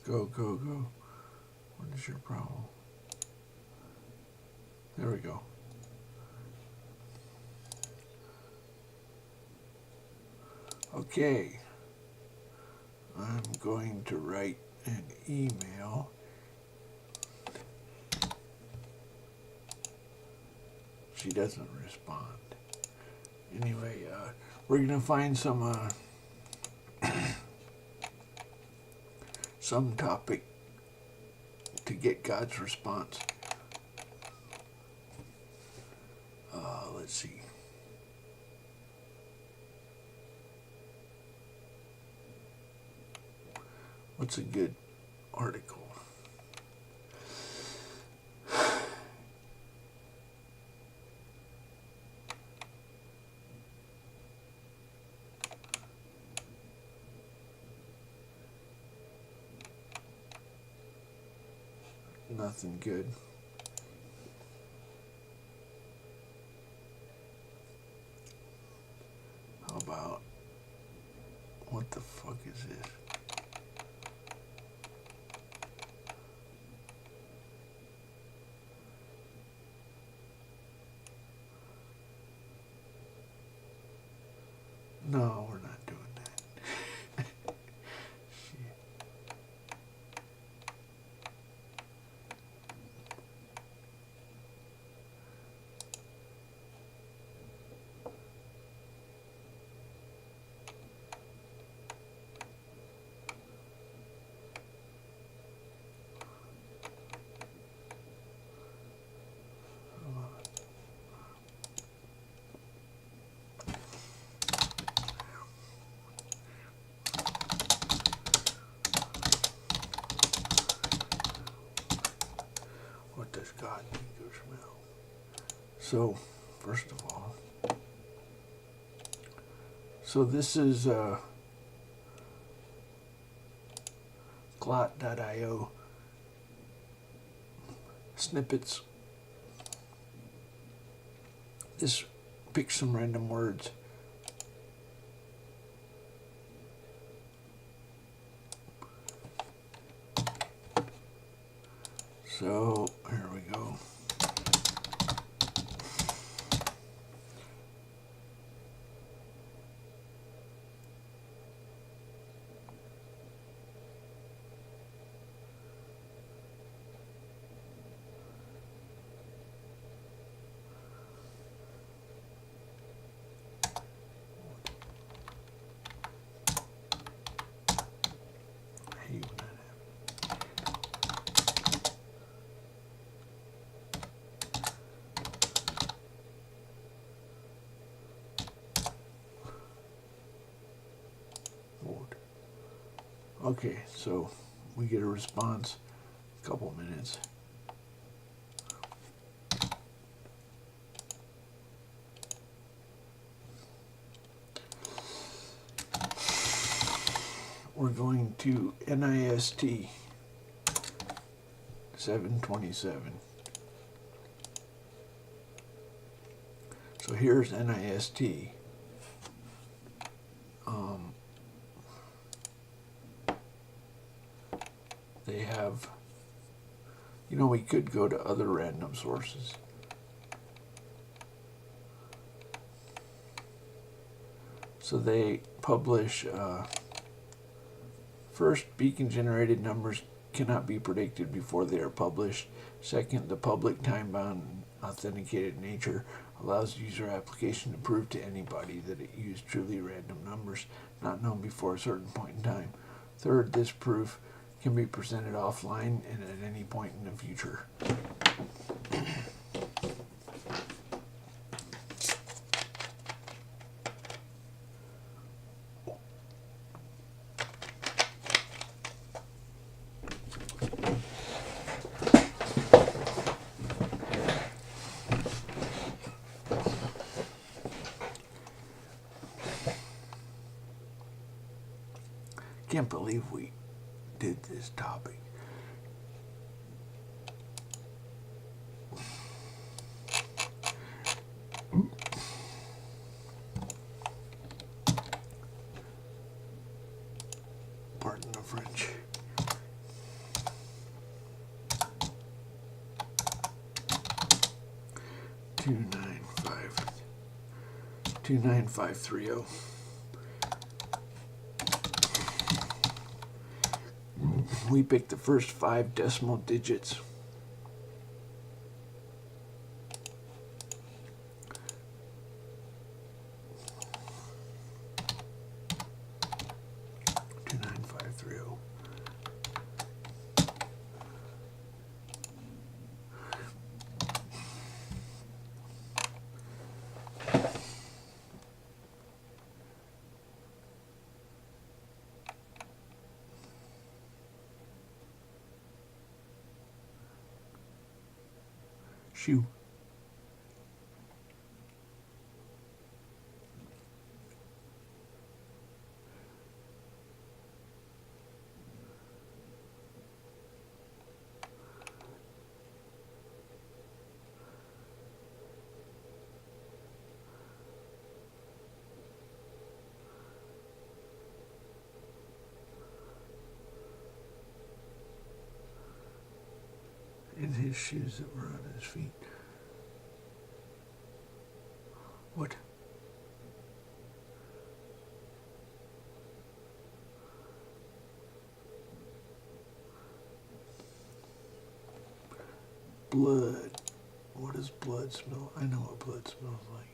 Go, go, go. What is your problem? There we go. Okay. I'm going to write an email. She doesn't respond. Anyway, we're going to find some topic to get God's response. Let's see. What's a good article? Nothing good. How about, what the fuck is this? No, we're not doing that. Shit. What does God think or smell? So, first of all, so this is Glot.io snippets. This picks some random words. So, here we go. I hate when that happens. Okay, so we get a response, a couple minutes. We're going to NIST 727. So here's NIST. They have, we could go to other random sources. So they publish, first, beacon-generated numbers cannot be predicted before they are published. Second, the public time-bound authenticated nature allows user application to prove to anybody that it used truly random numbers not known before a certain point in time. Third, this proof can be presented offline and at any point in the future. Can't believe we did this topic. Pardon the French. 29530. We pick the first 5 decimal digits. Shoo. And his shoes that were on his feet. What? Blood. What does blood smell? I know what blood smells like.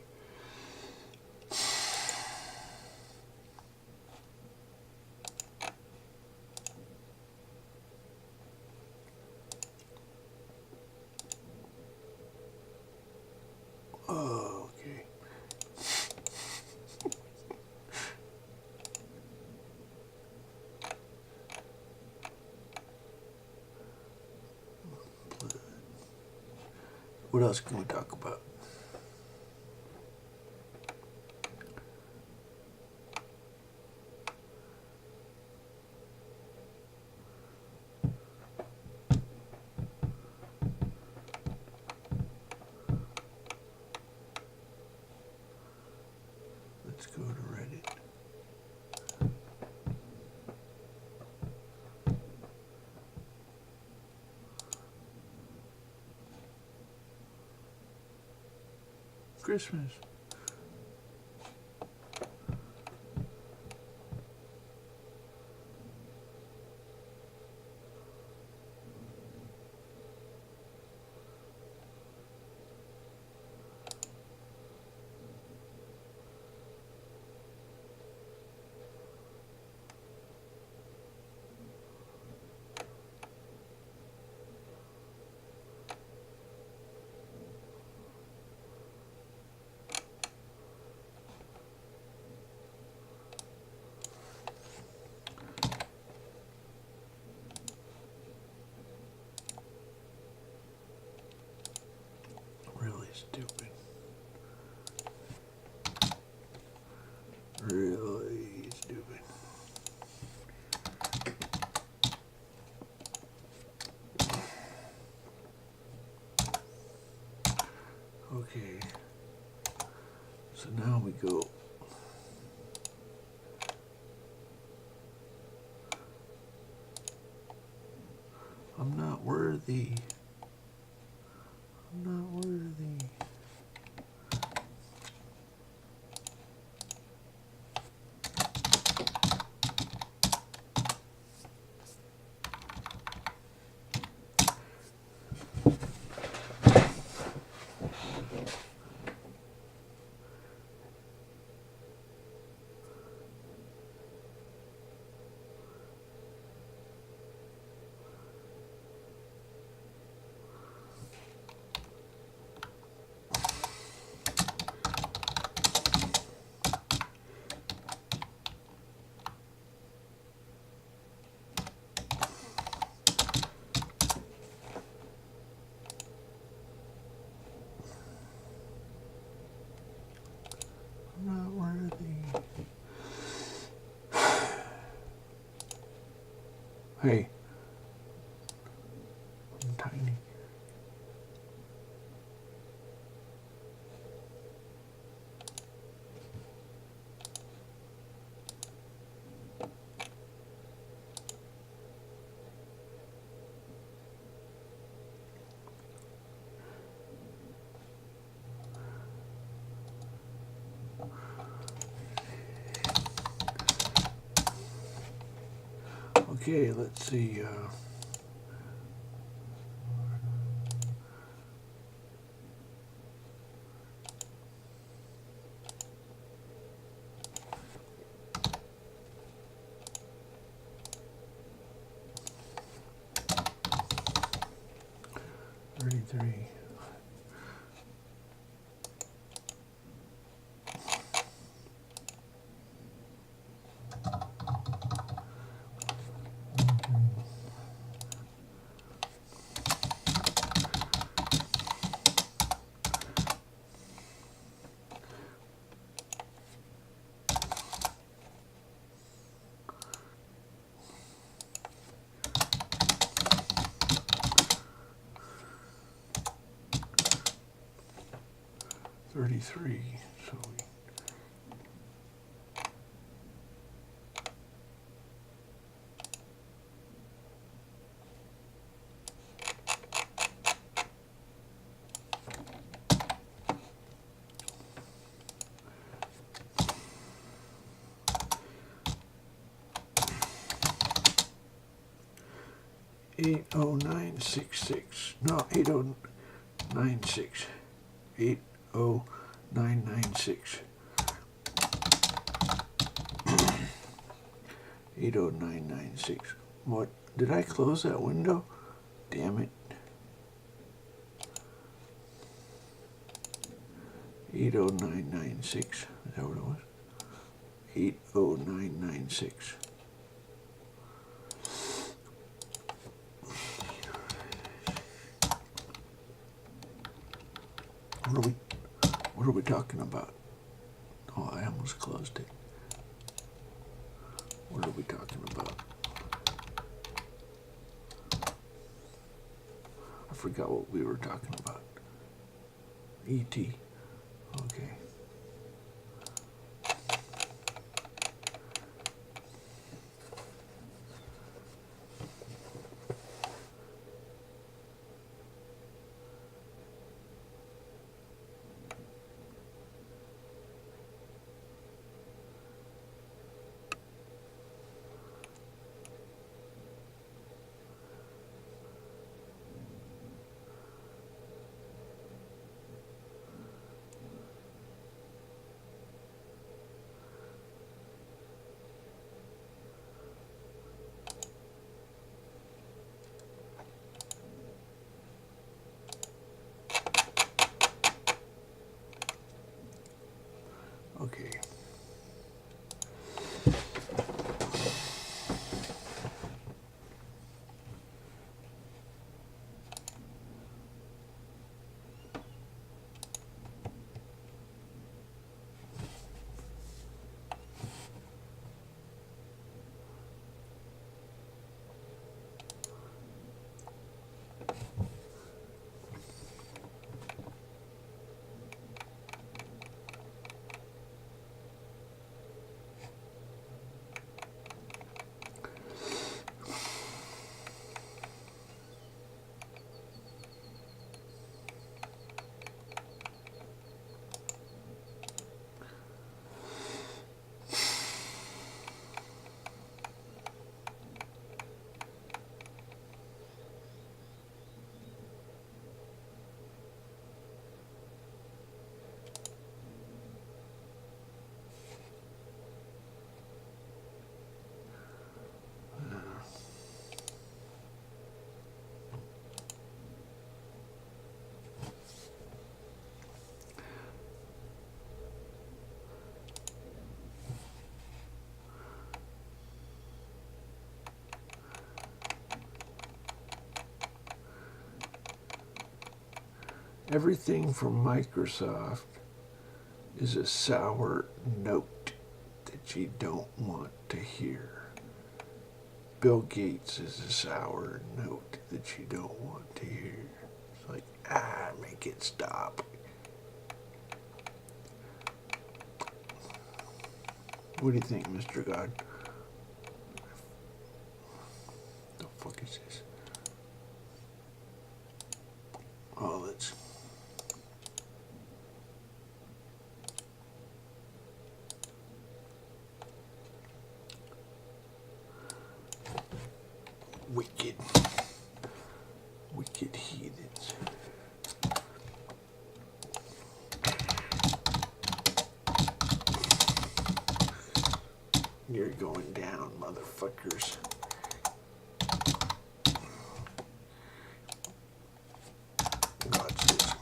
Oh, okay. Blood. What else can we talk about? Let's go to Reddit. Christmas. Really stupid. Really stupid. Okay. So now we go. I'm not worthy. I'm not worthy. I'm not worthy. Hey. I'm tiny. Okay, let's see. 33. So 80966. No, 8096. 80996. 80996. What? Did I close that window? Damn it. 80996. Is that what it was? 80996. What are we talking about? Oh, I almost closed it. What are we talking about? I forgot what we were talking about. E.T. Okay. Okay. Everything from Microsoft is a sour note that you don't want to hear. Bill Gates is a sour note that you don't want to hear. It's like, make it stop. What do you think, Mr. God? The fuck is this? Oh, let's... going down, motherfuckers. Watch this.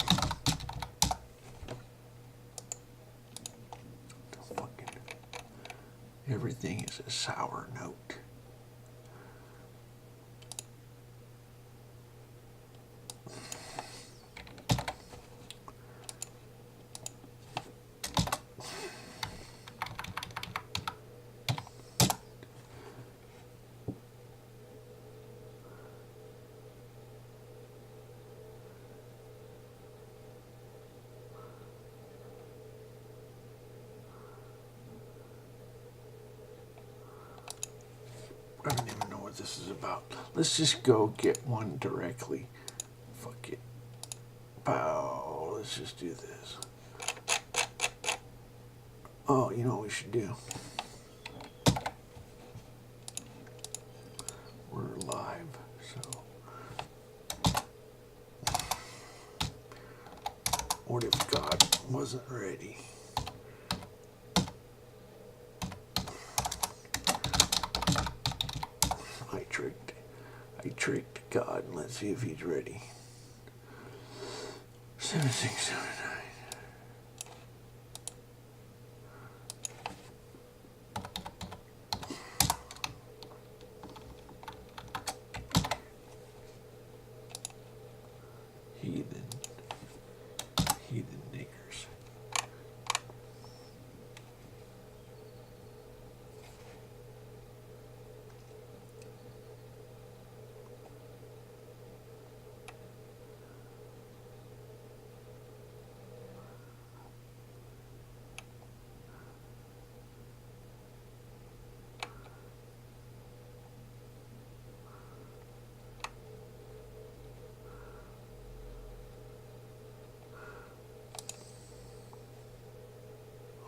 Everything is a sour note. I don't even know what this is about. Let's just go get one directly. Fuck it. Pow. Let's just do this. Oh, you know what we should do? We're live, so. What if God wasn't ready? I tricked God. Let's see if he's ready. 7679. Heathen niggers.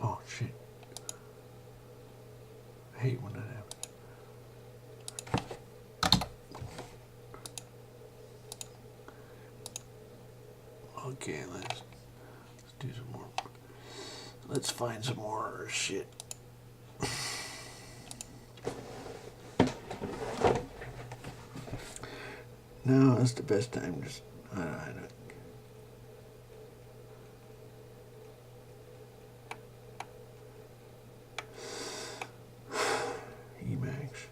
Oh shit. I hate when that happens. Okay, let's do some more. Let's find some more shit. No, that's the best time. Just I don't. Emacs.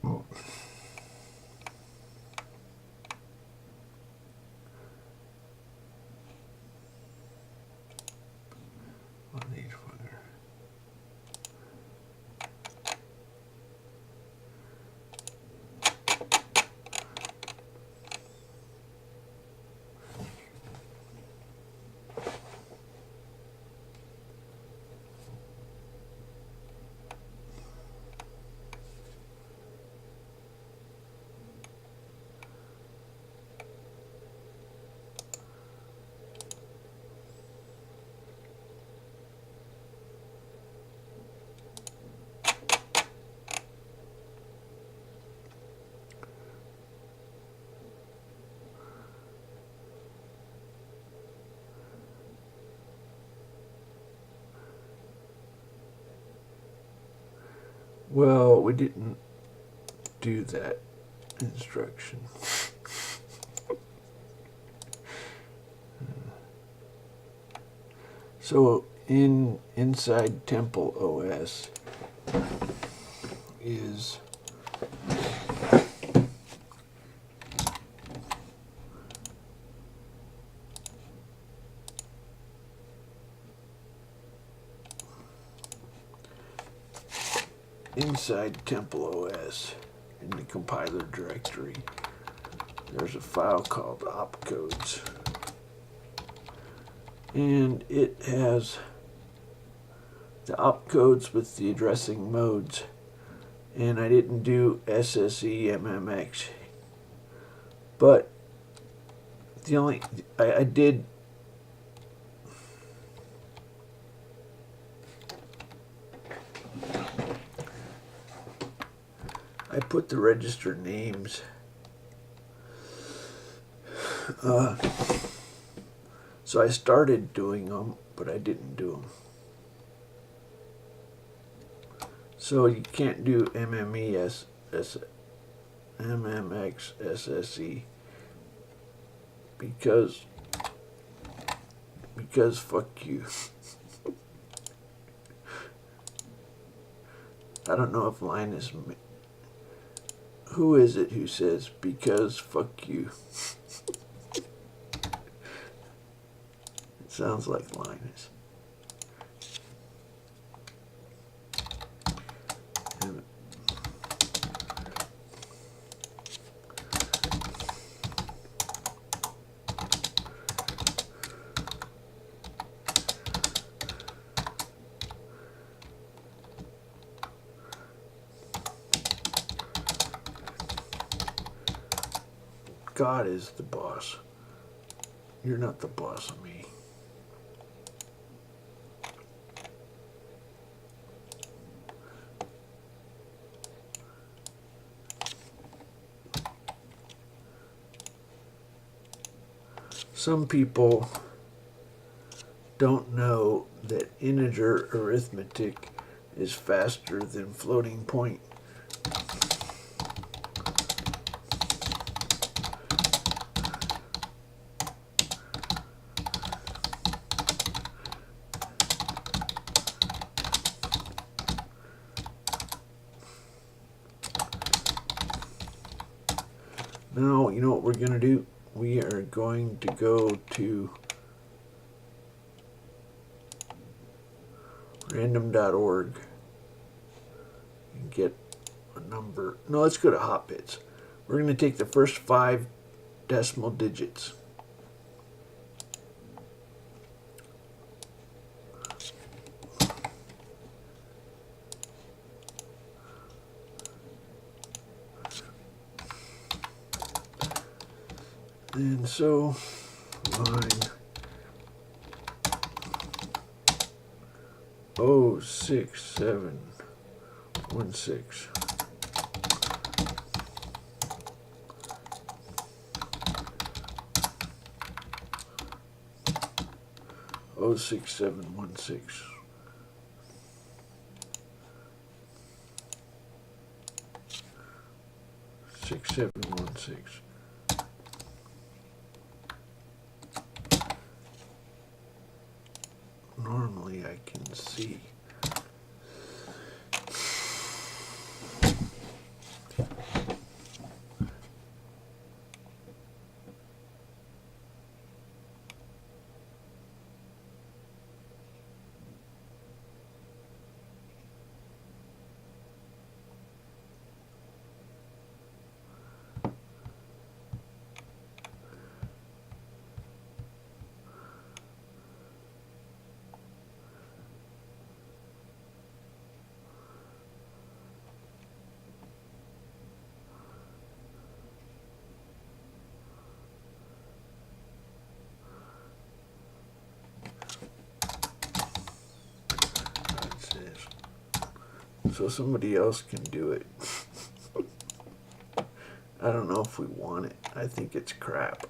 Oh. One of these fuckers. Well, we didn't do that instruction. So inside Temple OS is inside Temple OS in the compiler directory. There's a file called opcodes. And it has the opcodes with the addressing modes. And I didn't do SSE MMX. But The only I did. I put the register names. So I started doing them, but I didn't do them. So you can't do MMXSSE because fuck you. I don't know if Linus. Who is it who says because fuck you? It sounds like Linus. And God is the boss. You're not the boss of me. Some people don't know that integer arithmetic is faster than floating point. Now, you know what we're going to do? We are going to go to random.org and get a number. No, let's go to hotbits. We're going to take the first 5 decimal digits. And so line 06716 06716 6716. Normally I can see. So somebody else can do it. I don't know if we want it. I think it's crap.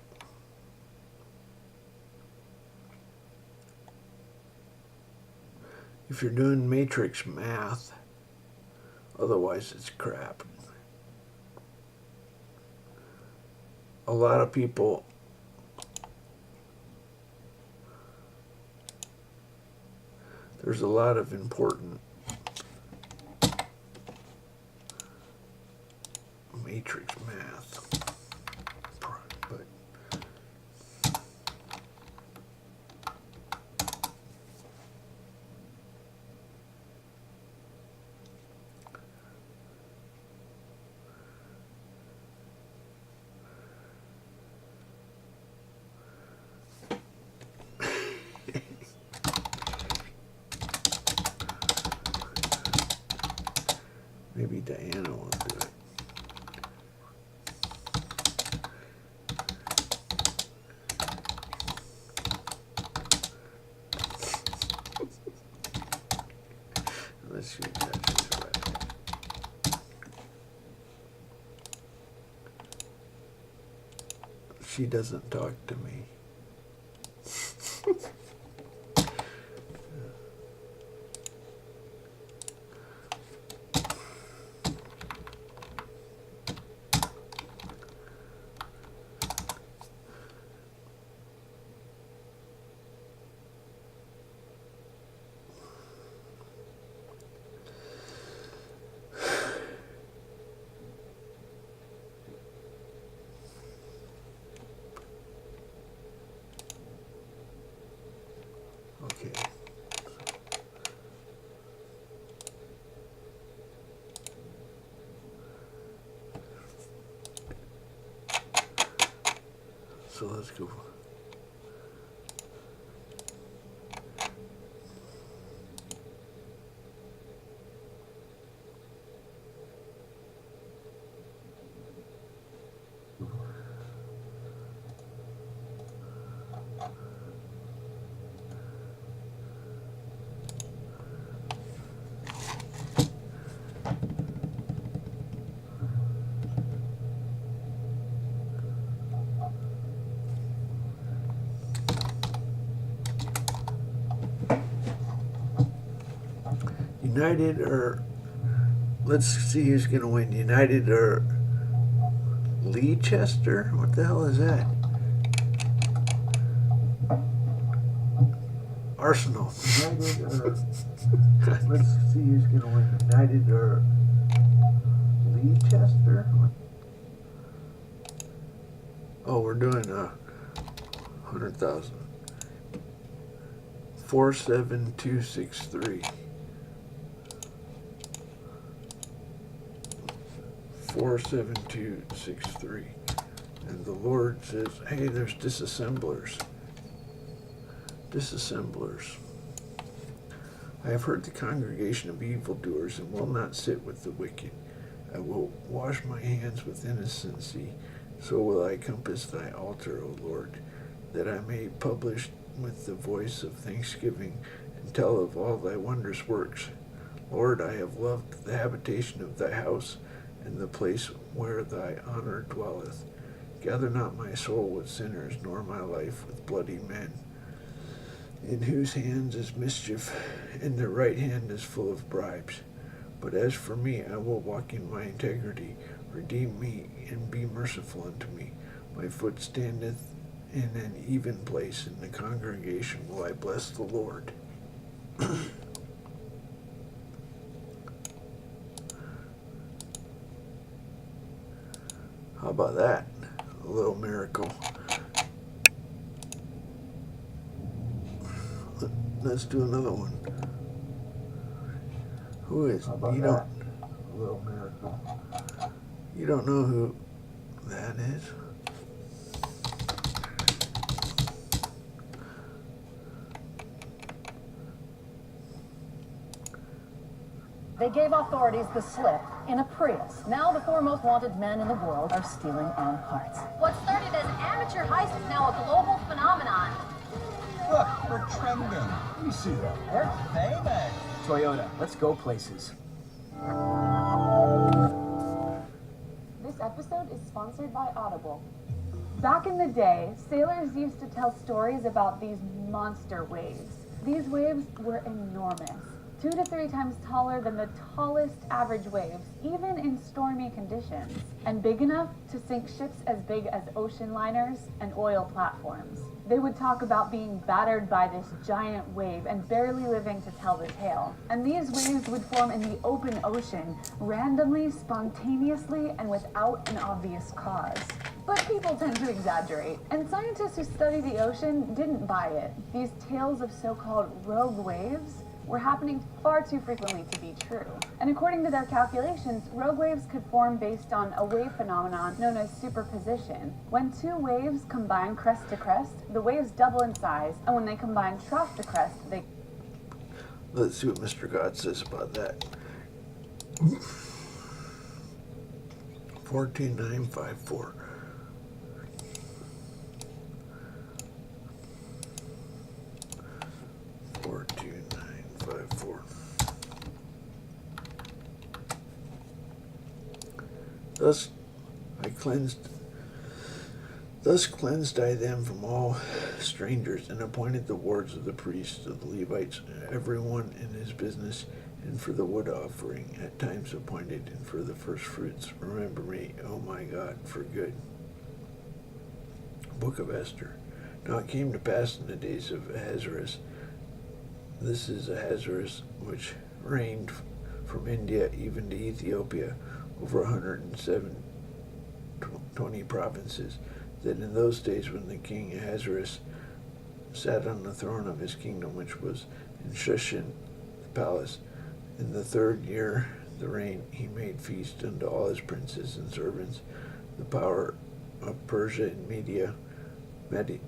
If you're doing matrix math, otherwise it's crap. A lot of people there's a lot of important matrix math, but maybe Diana will do it. She doesn't talk to me. Okay. So let's go. United or let's see who's going to win. United or Leicester? What the hell is that? Arsenal. United or let's see who's going to win. United or Leicester? Oh, we're doing 100,000. 47263. 47263. And the Lord says, hey, there's disassemblers. Disassemblers. I have heard the congregation of evildoers and will not sit with the wicked. I will wash my hands with innocency. So will I compass thy altar, O Lord, that I may publish with the voice of thanksgiving and tell of all thy wondrous works. Lord, I have loved the habitation of thy house and the place where thy honor dwelleth. Gather not my soul with sinners, nor my life with bloody men, in whose hands is mischief, and their right hand is full of bribes. But as for me, I will walk in my integrity. Redeem me, and be merciful unto me. My foot standeth in an even place. In the congregation will I bless the Lord. How about that? A little miracle. Let's do another one. Who is? You don't. A little miracle. You don't know who that is? They gave authorities the slip in a Prius. Now the four most wanted men in the world are stealing our hearts. What started as amateur heist is now a global phenomenon. Look, we're trending. You see that? We're famous. Toyota, let's go places. This episode is sponsored by Audible. Back in the day, sailors used to tell stories about these monster waves. These waves were enormous, 2 to 3 times taller than the tallest average waves, even in stormy conditions, and big enough to sink ships as big as ocean liners and oil platforms. They would talk about being battered by this giant wave and barely living to tell the tale. And these waves would form in the open ocean, randomly, spontaneously, and without an obvious cause. But people tend to exaggerate, and scientists who study the ocean didn't buy it. These tales of so-called rogue waves were happening far too frequently to be true. And according to their calculations, rogue waves could form based on a wave phenomenon known as superposition. When 2 waves combine crest to crest, the waves double in size, and when they combine trough to crest, they... Let's see what Mr. God says about that. 14954. Thus I cleansed Thus cleansed I them from all strangers, and appointed the wards of the priests, of the Levites, every one in his business, and for the wood offering at times appointed, and for the first fruits. Remember me, O my God, for good. Book of Esther. Now it came to pass in the days of Ahasuerus, this is Ahasuerus, which reigned from India even to Ethiopia, over 120 provinces, that in those days when the king Ahasuerus sat on the throne of his kingdom, which was in Shushan, the palace, in the 3rd year the reign, he made feast unto all his princes and servants, the power of Persia and Media, the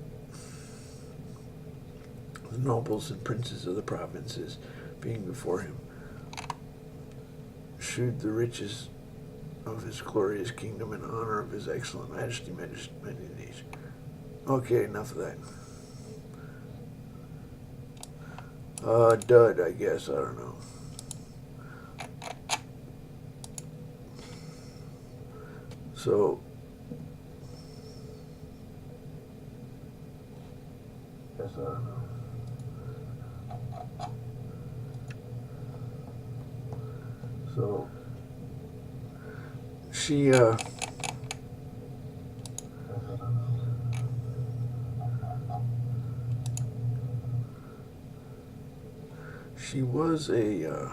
nobles and princes of the provinces being before him, shewed the riches of his glorious kingdom in honor of his excellent majesty many days. Okay, enough of that. Dud, I guess, I don't know. So, Yes, I don't know. So she she was a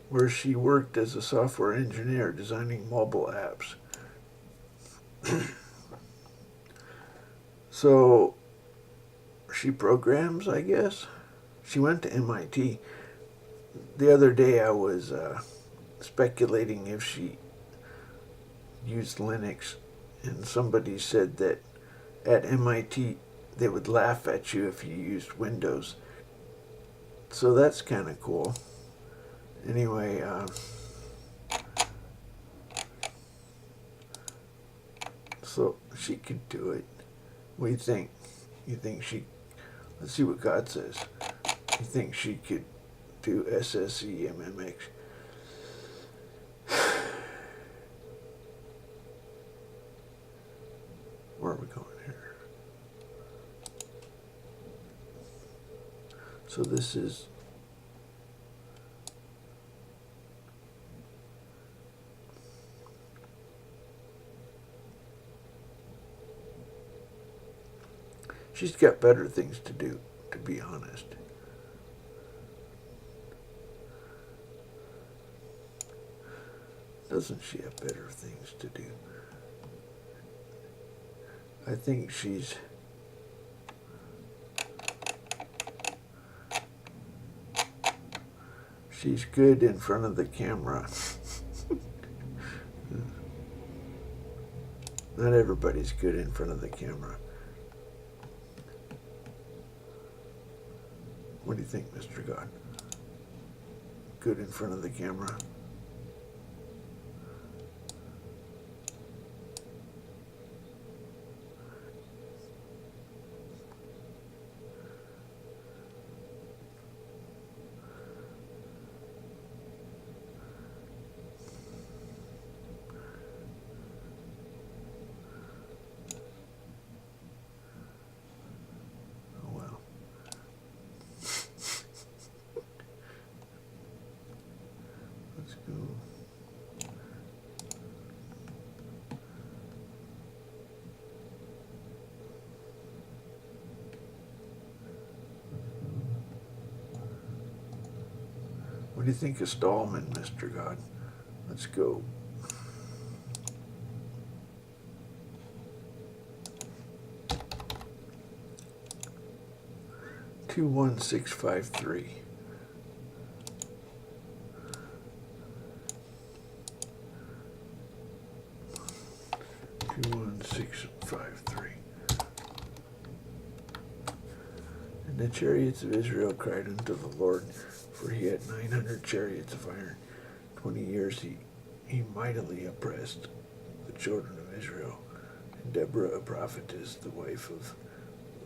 where she worked as a software engineer designing mobile apps. So she programs, I guess. She went to MIT. The other day I was speculating if she used Linux, and somebody said that at MIT they would laugh at you if you used Windows. So that's kind of cool. Anyway, so she could do it. What do you think? You think she... Let's see what God says. You think she could do SSE MMX? Where are we going here? So this is... She's got better things to do, to be honest. Doesn't she have better things to do? I think she's... She's good in front of the camera. Not everybody's good in front of the camera. What do you think, Mr. God? Good in front of the camera? What do you think of Stallman, Mr. God? Let's go. Two 21653. And the chariots of Israel cried unto the Lord, for he had 900 chariots of iron. 20 years he mightily oppressed the children of Israel. And Deborah, a prophetess, the wife of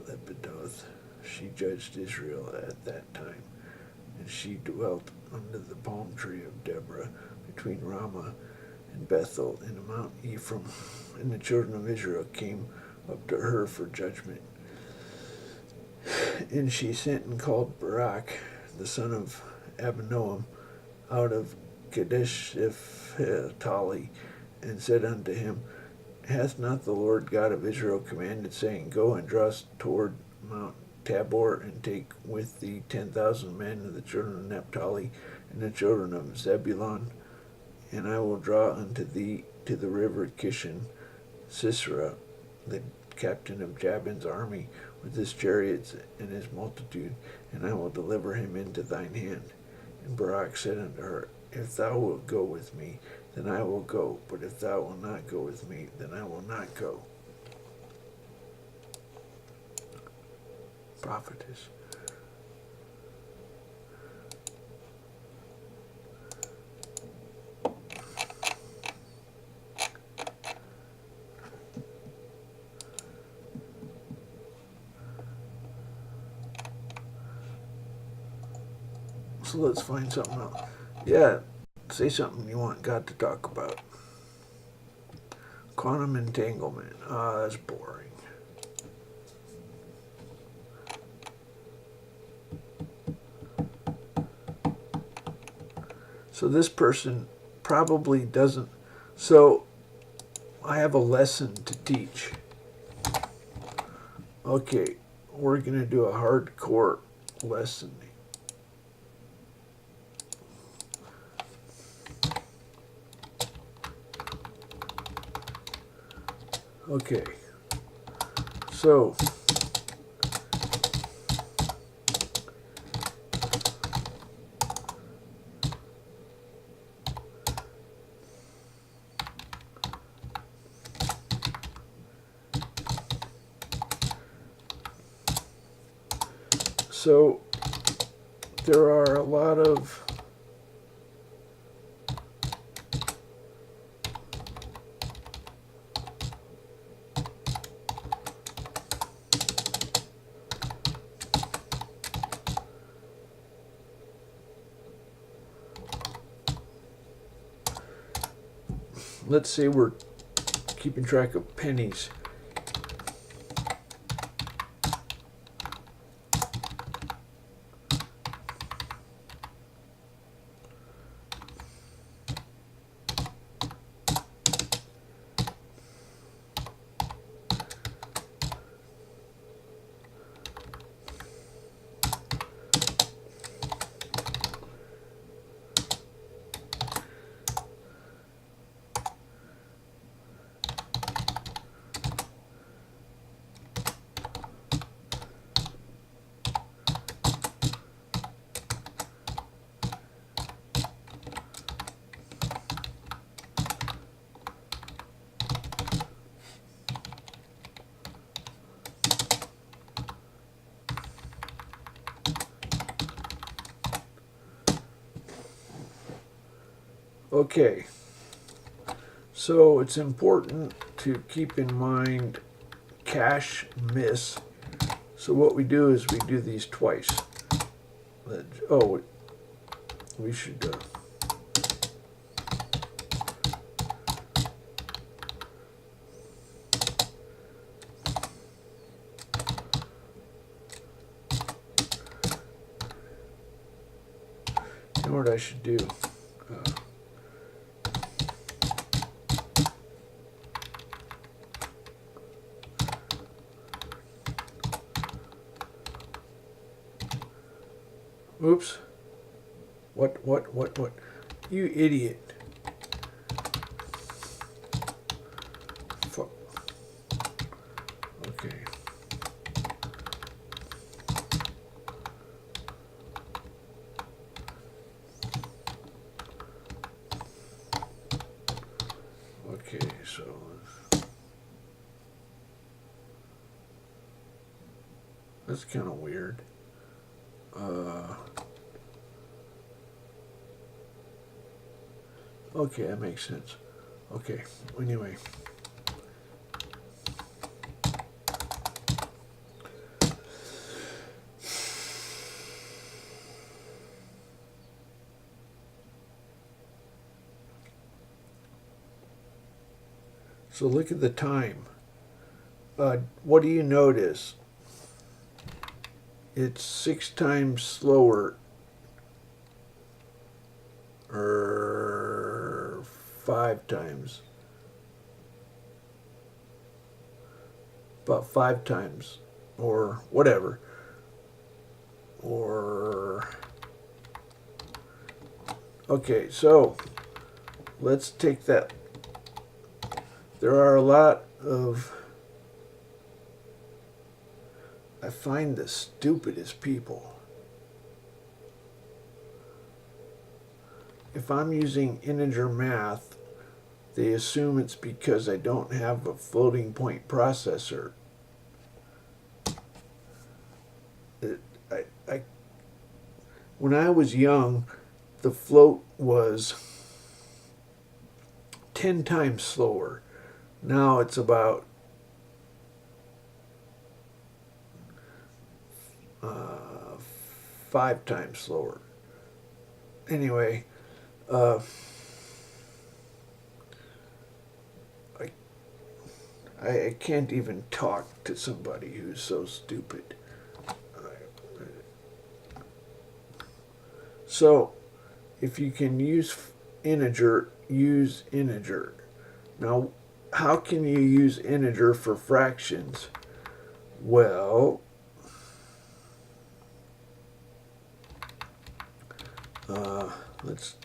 Lepidoth, she judged Israel at that time. and she dwelt under the palm tree of Deborah between Ramah and Bethel in Mount Ephraim. And the children of Israel came up to her for judgment. And she sent and called Barak, the son of Abinoam, out of Kadesh Naphtali, and said unto him, Hath not the Lord God of Israel commanded, saying, Go and draw toward Mount Tabor, and take with thee 10,000 men of the children of Naphtali and the children of Zebulun, and I will draw unto thee to the river Kishon Sisera, the captain of Jabin's army, with his chariots and his multitude, and I will deliver him into thine hand. And Barak said unto her, If thou wilt go with me, then I will go, but if thou wilt not go with me, then I will not go. Prophetess. So let's find something else. Yeah, say something you want God to talk about. Quantum entanglement. Ah, that's boring. So this person probably doesn't. So I have a lesson to teach. Okay, we're going to do a hardcore lesson. Okay, so there are a lot of let's say we're keeping track of pennies. Okay, so it's important to keep in mind cash miss. So what we do is we do these twice. Oh, we should you know what I should do? Oops. What? You idiot. Fuck. Okay. Okay, so that's kind of weird. Okay, that makes sense. Okay, anyway. So look at the time. What do you notice? It's 6 times slower, or 5 times. About 5 times, or whatever. Or, okay, so let's take that. There are a lot of, I find the stupidest people. If I'm using integer math, they assume it's because I don't have a floating point processor. When I was young, the float was 10 times slower. Now it's about 5 times slower. Anyway, I can't even talk to somebody who's so stupid. So, if you can use integer, use integer. Now, how can you use integer for fractions? Well, let's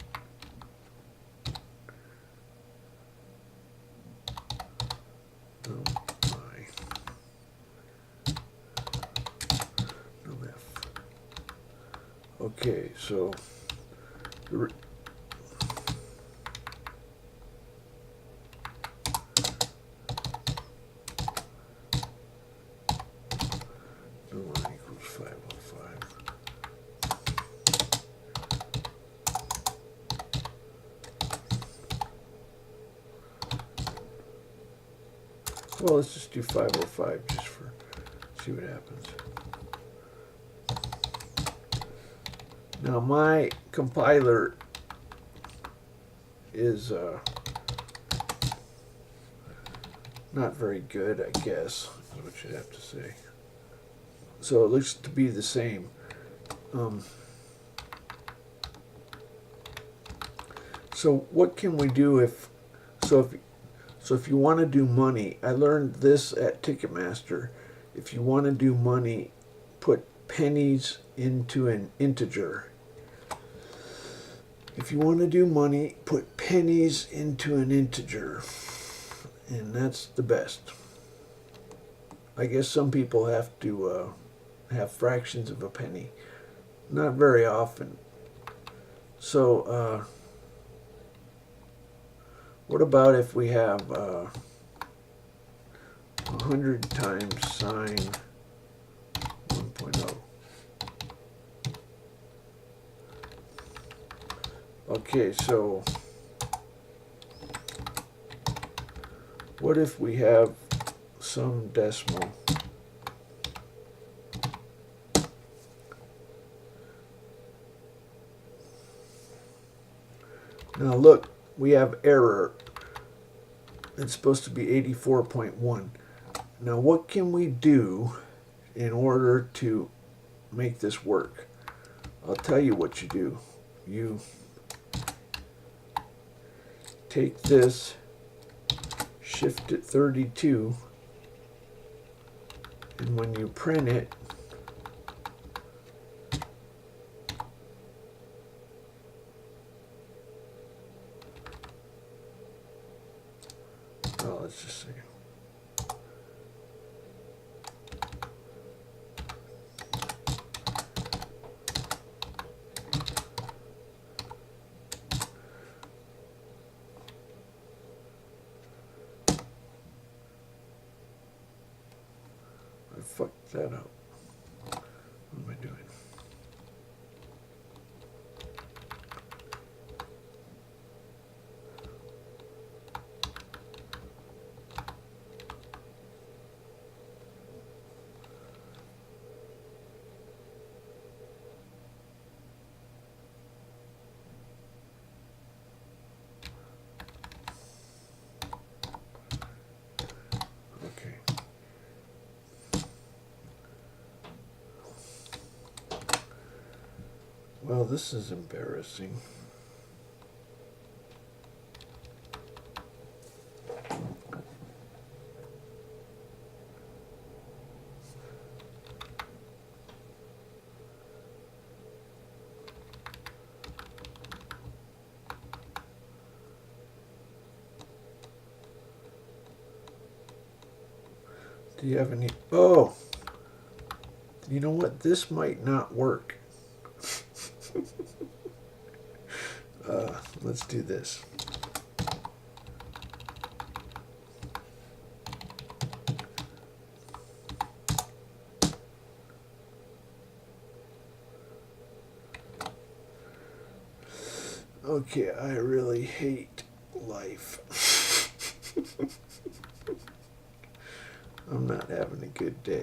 okay, so equals 505. Well, let's just do 505 just for see what happens. Now my compiler is not very good, I guess, is what you have to say. So it looks to be the same. So what can we do if you want to do money? I learned this at Ticketmaster. If you want to do money, put pennies into an integer. If you want to do money, put pennies into an integer. And that's the best. I guess some people have to have fractions of a penny. Not very often. So, what about if we have 100 times sine 1.0? Okay, so what if we have some decimal? Now look, we have error. It's supposed to be 84.1. Now what can we do in order to make this work? I'll tell you what you do. You take this, shift it 32, and when you print it, let's just see. I fucked that up. What am I doing? Well, this is embarrassing. Do you have any? Oh, you know what? This might not work. Let's do this. Okay, I really hate life. I'm not having a good day.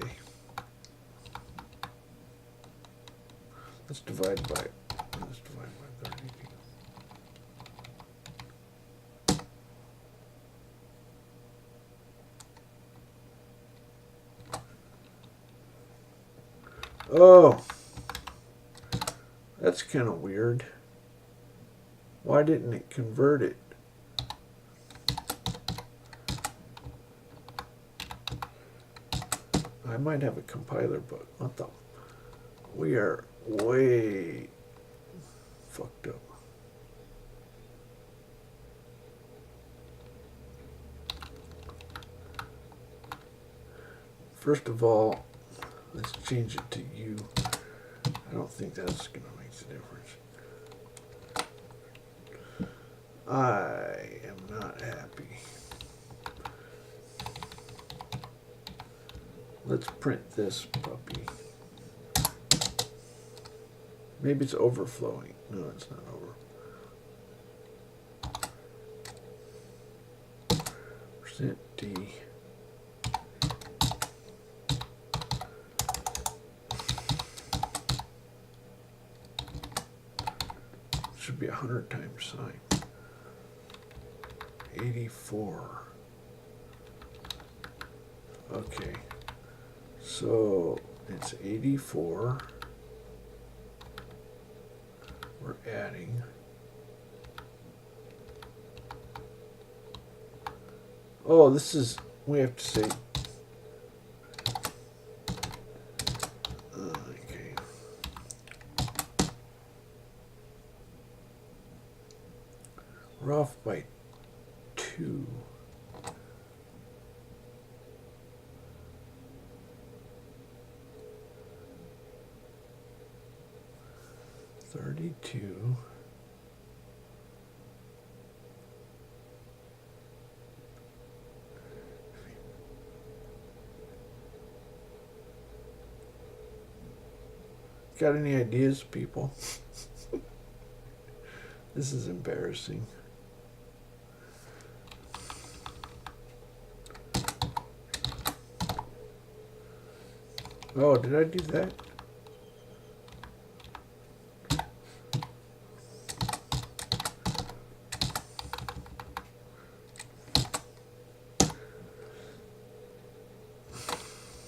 Let's divide by 30. Oh, that's kind of weird. Why didn't it convert it? I might have a compiler bug. What the? We are way fucked up. First of all, let's change it to U. I don't think that's going to make a difference. I am not happy. Let's print this puppy. Maybe it's overflowing. No, it's not over. %D. Should be 100 times sign. 84. Okay. So it's 84. We're adding. Oh, this is, we have to say, okay. We're off by 2. $32. Got any ideas, people? This is embarrassing. Oh, did I do that?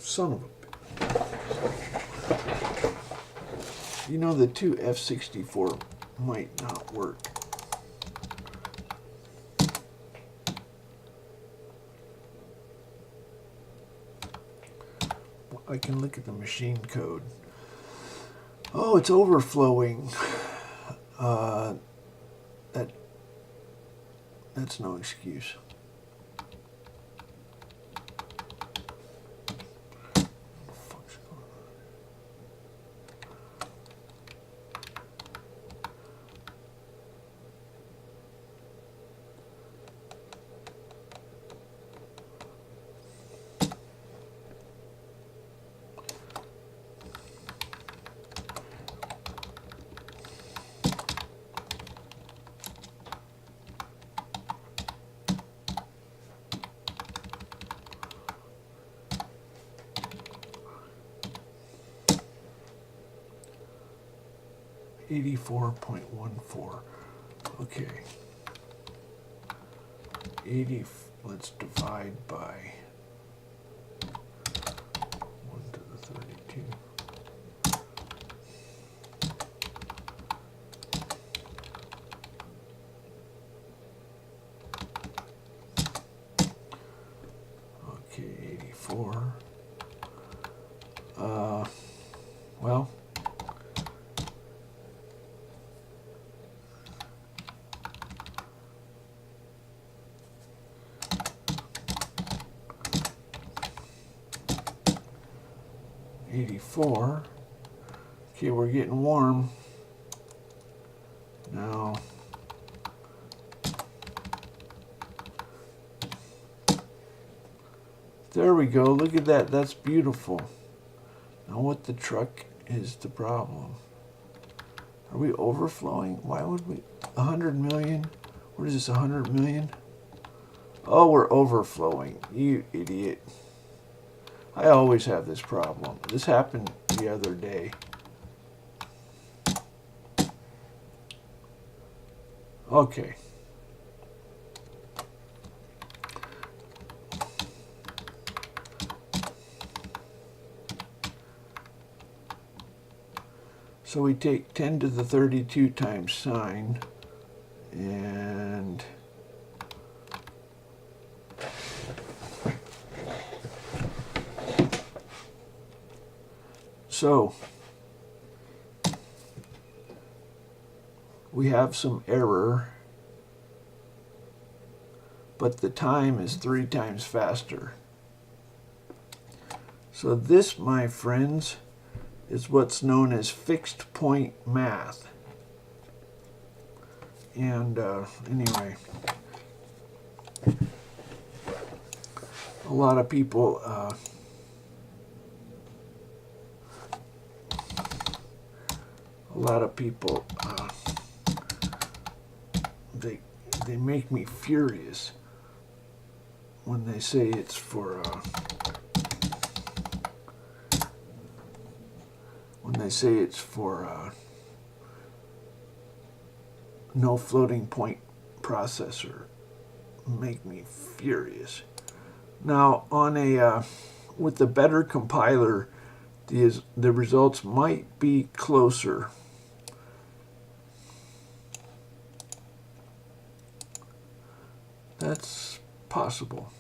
Son of a bitch. You know, the two F64 might not work. Well, I can look at the machine code. Oh, it's overflowing. That's no excuse. $84.14. Okay. 80. Let's divide by 1 to the 32. Well, $84. Okay, we're getting warm. Now, there we go. Look at that. That's beautiful. Now, what the truck is the problem? Are we overflowing? Why would we? 100 million? What is this, 100 million? Oh, we're overflowing. You idiot. I always have this problem. This happened the other day. Okay. So we take 10 to the 32 times sine, and so we have some error, but the time is 3 times faster. So this, my friends, is what's known as fixed point math. And anyway, a lot of people they make me furious when they say it's for no floating point processor. Make me furious. Now, on a with the better compiler, the results might be closer. That's possible.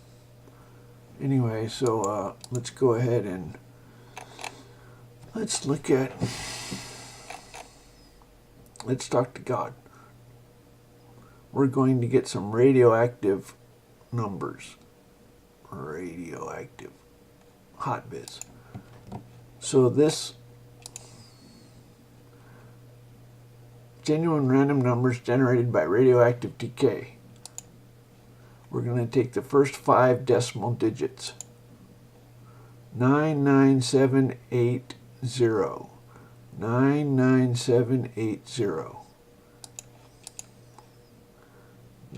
Anyway, so let's go ahead and let's talk to God. We're going to get some radioactive numbers. Radioactive hot bits. So this genuine random numbers generated by radioactive decay. We're going to take the first 5 decimal digits. 99780. 99780.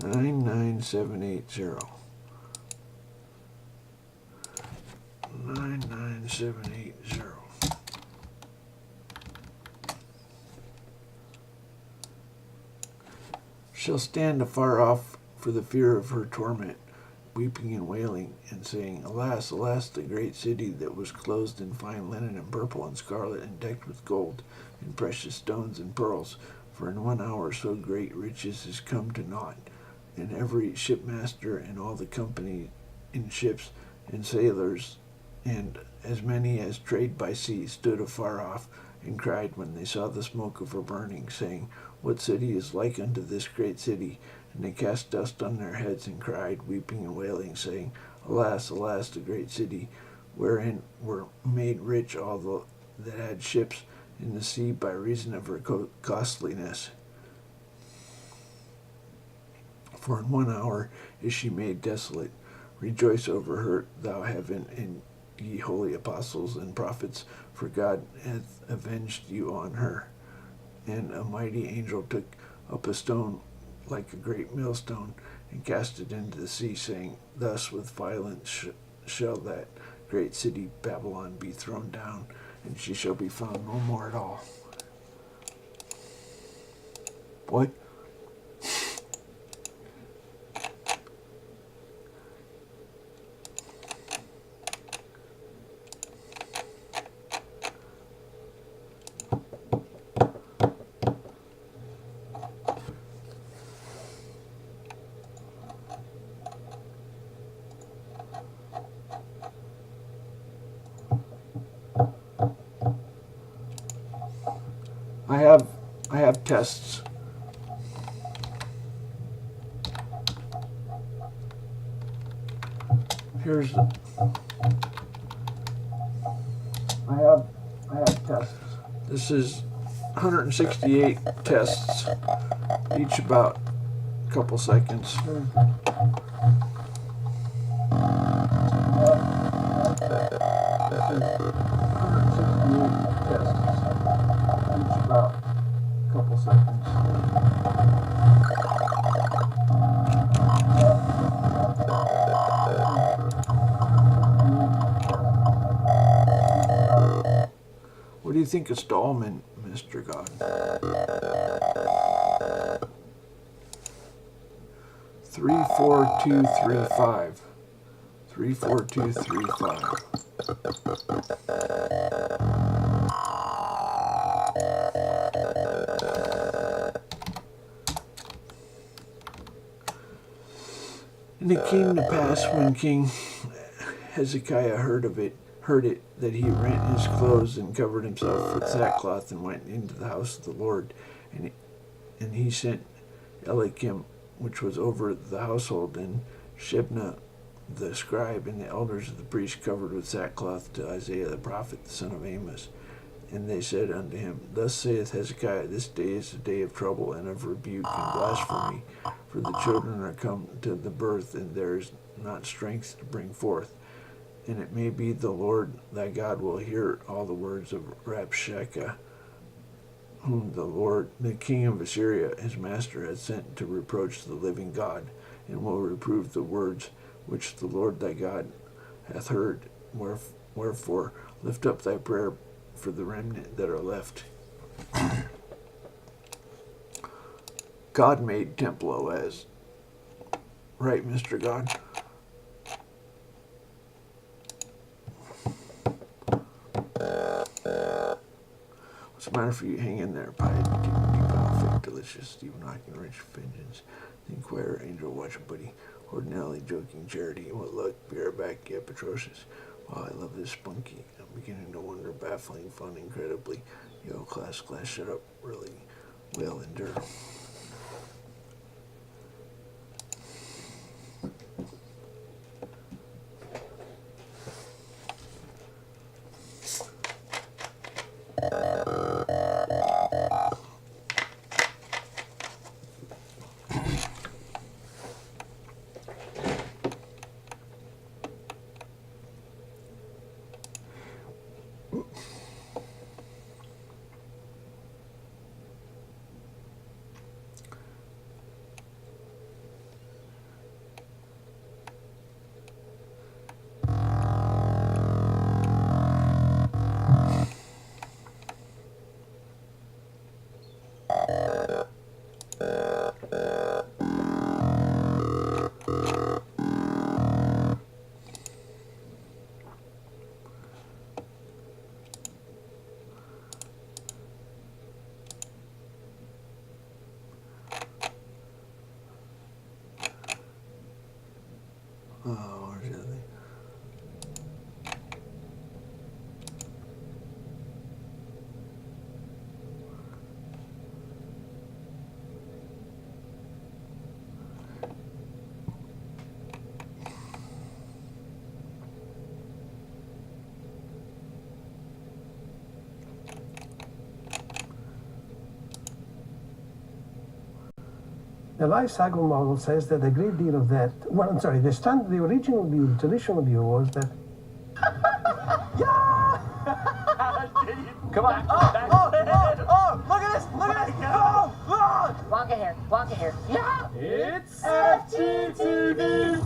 99780. 99780. Shall stand afar off for the fear of her torment, weeping and wailing, and saying, Alas, alas, the great city that was clothed in fine linen and purple and scarlet, and decked with gold and precious stones and pearls, for in 1 hour so great riches is come to naught, and every shipmaster and all the company in ships and sailors, and as many as trade by sea, stood afar off, and cried when they saw the smoke of her burning, saying, What city is like unto this great city? And they cast dust on their heads and cried, weeping and wailing, saying, Alas, alas, the great city, wherein were made rich all that had ships in the sea by reason of her costliness. For in 1 hour is she made desolate. Rejoice over her, thou heaven, and ye holy apostles and prophets, for God hath avenged you on her. And a mighty angel took up a stone like a great millstone, and cast it into the sea, saying, Thus with violence shall that great city Babylon be thrown down, and she shall be found no more at all. What? I have tests. Here's the, I have tests. This is 168 tests, each about a couple seconds. About a couple seconds. What do you think of Stallman, Mr. God? 34235. 34235. And it came to pass when King Hezekiah heard it, that he rent his clothes and covered himself with sackcloth and went into the house of the Lord. And he sent Eliakim, which was over the household, and Shebna the scribe, and the elders of the priests covered with sackcloth to Isaiah the prophet, the son of Amos. And they said unto him, Thus saith Hezekiah, this day is a day of trouble and of rebuke and blasphemy, for the children are come to the birth, and there is not strength to bring forth. And it may be the Lord thy God will hear all the words of Rabshakeh, whom the king of Assyria, his master, has sent to reproach the living God, and will reprove the words which the Lord thy God hath heard. Wherefore lift up thy prayer for the remnant that are left. God made Temple Oaz. Right, Mr. God? What's the matter for you? Hang in there, pie. Deep enough, delicious, Stephen Hawking, rich vengeance. The Inquirer, Angel, watch buddy. Ordinarily joking charity. What luck, bareback, yet atrocious. Wow, I love this spunky. I'm beginning to wonder, baffling, fun, incredibly. Yo, class, shut up. Really well endure. Oh, where's the other thing? The life cycle model says that a great deal of that, well, I'm sorry, the original view, the traditional view was that. Come on. Oh, look at this. Oh, Blanca here. Yeah! it's FGTV.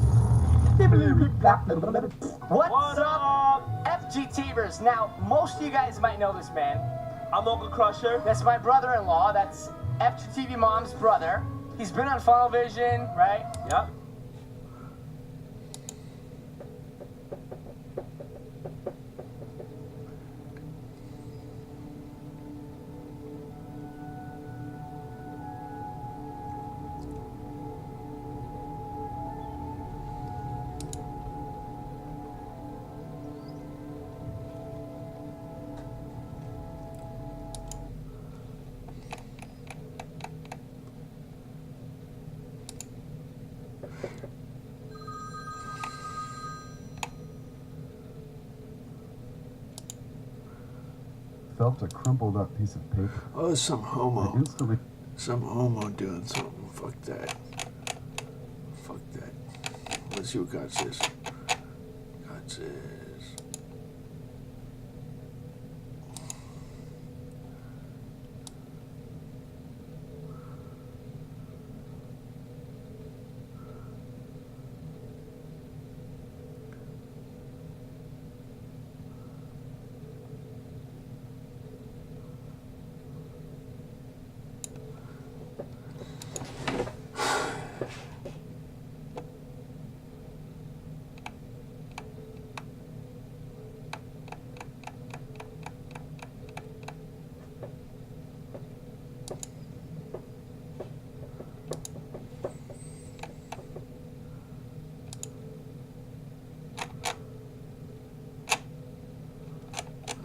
What's up? FGTvers. Now, most of you guys might know this man. I'm Uncle Crusher. That's my brother-in-law. That's FGTV Mom's brother. He's been on Funnel Vision, right? Yep. felt a crumpled up piece of paper. Oh, some I homo. instantly Some homo doing something. Fuck that. Fuck that. Let's see what God says. God says.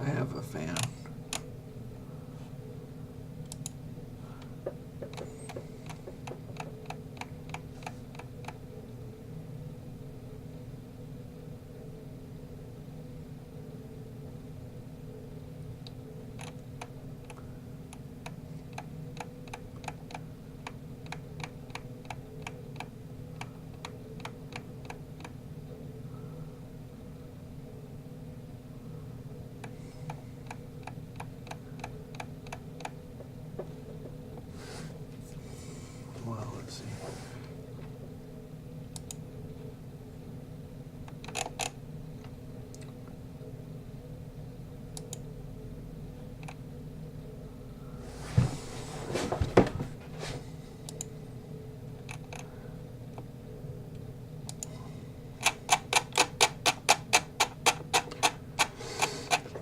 I have a fan. Well, let's see.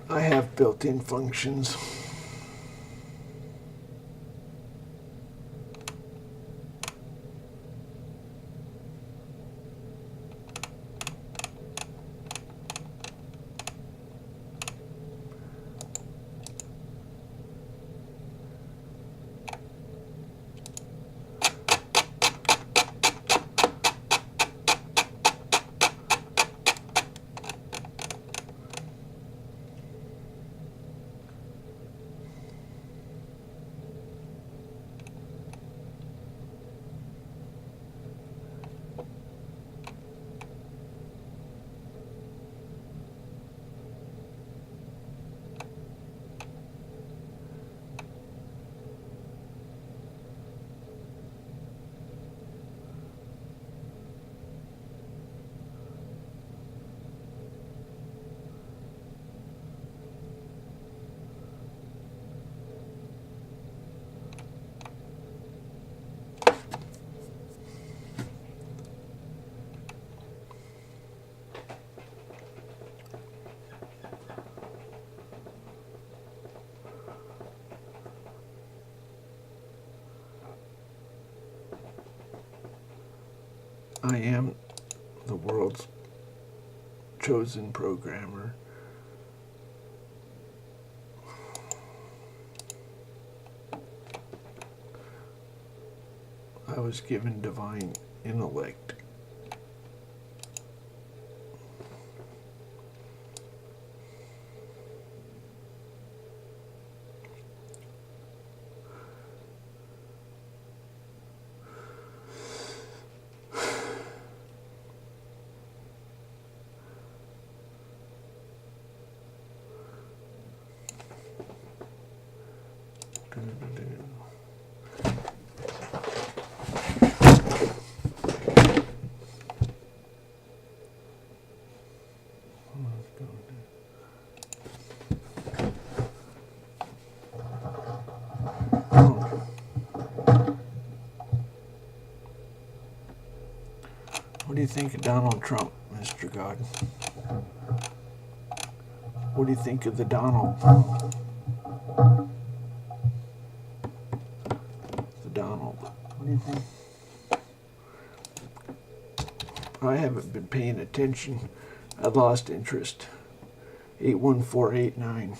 I have built-in functions. I am the world's chosen programmer. I was given divine intellect. What do you think of Donald Trump, Mr. God? What do you think of the Donald? The Donald. What do you think? I haven't been paying attention. I lost interest. 81489.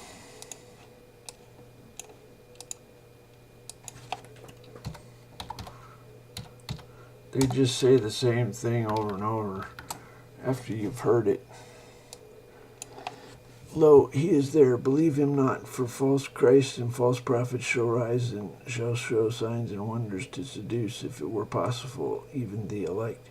They just say the same thing over and over after you've heard it. Lo, he is there. Believe him not, for false Christs and false prophets shall rise and shall show signs and wonders to seduce, if it were possible, even the elect.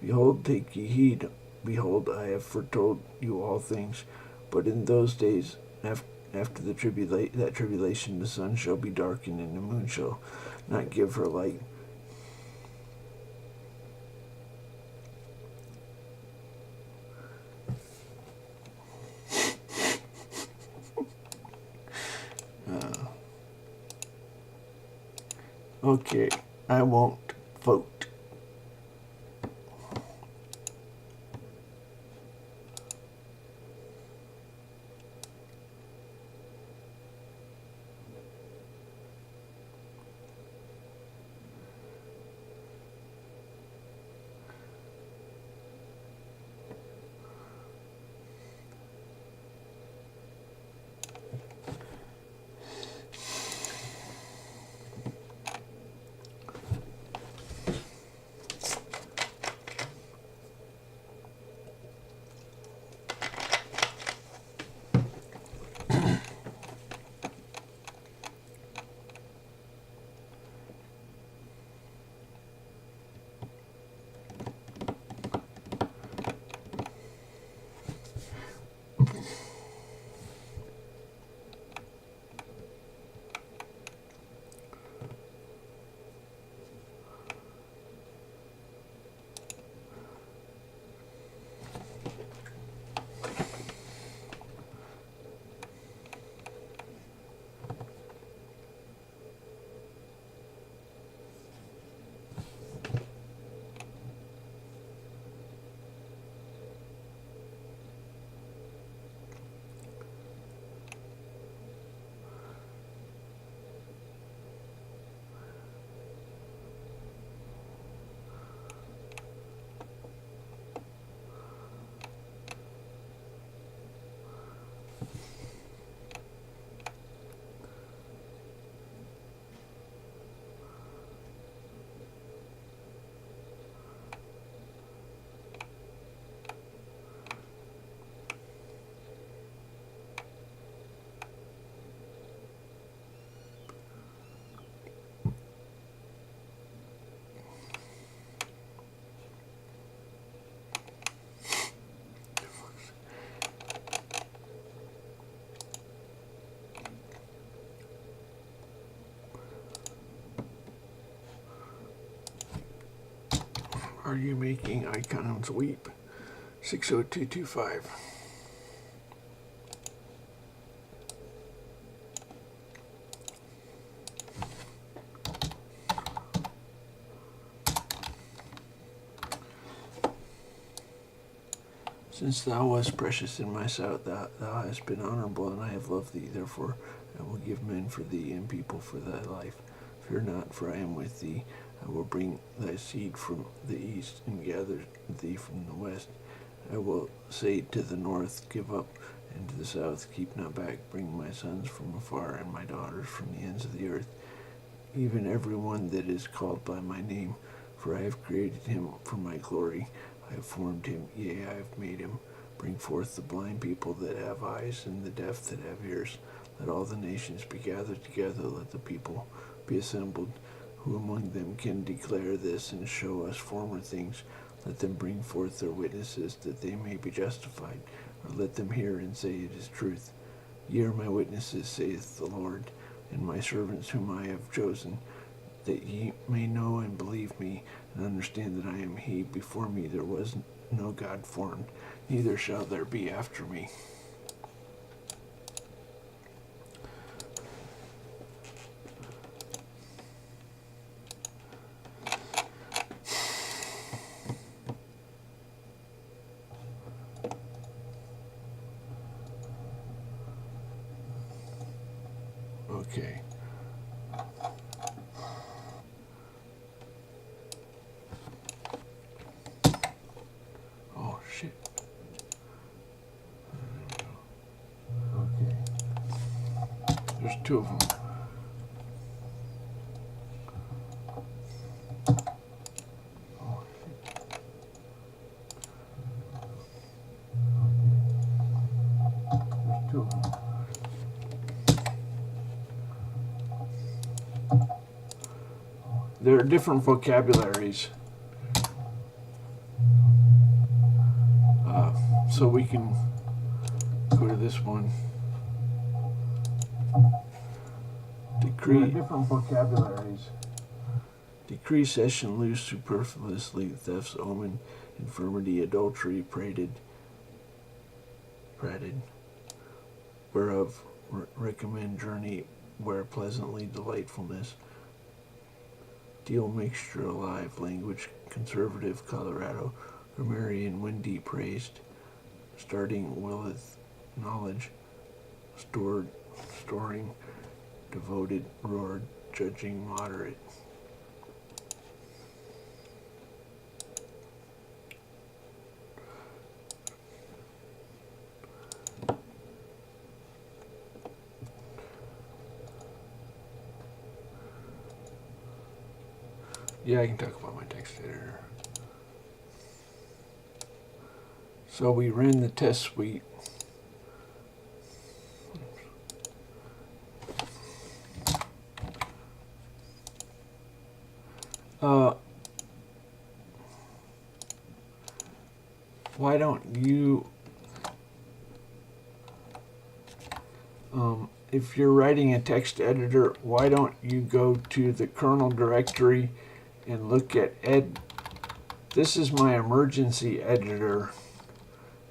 Behold, take ye heed. Behold, I have foretold you all things. But in those days, after that tribulation, the sun shall be darkened, and the moon shall not give her light. Okay, I won't vote. Are you making icons weep? 60225. Since thou wast precious in my sight, thou hast been honorable, and I have loved thee. Therefore I will give men for thee, and people for thy life. Fear not, for I am with thee. I will bring thy seed from the east, and gather thee from the west. I will say to the north, give up, and to the south, keep not back. Bring my sons from afar, and my daughters from the ends of the earth, even every one that is called by my name. For I have created him for my glory. I have formed him, yea, I have made him. Bring forth the blind people that have eyes, and the deaf that have ears. Let all the nations be gathered together. Let the people be assembled. Who among them can declare this and show us former things? Let them bring forth their witnesses, that they may be justified. Or let them hear and say, it is truth. Ye are my witnesses, saith the Lord, and my servants whom I have chosen, that ye may know and believe me, and understand that I am he. Before me there was no God formed, neither shall there be after me. Okay. Oh, shit. Okay. There's two of them. Oh, shit. There's there are different vocabularies. So we can go to this one. Different vocabularies. Decree, session, loose, superfluously, thefts, omen, infirmity, adultery, prated, whereof recommend journey, where pleasantly delightfulness, deal, mixture, alive, language, conservative, Colorado, grammarian, windy, praised, starting, willeth, knowledge, storing, devoted, roared, judging, moderate. Yeah, I can talk about my text editor. So we ran the test suite. Why don't you, if you're writing a text editor, why don't you go to the kernel directory and look at this is my emergency editor.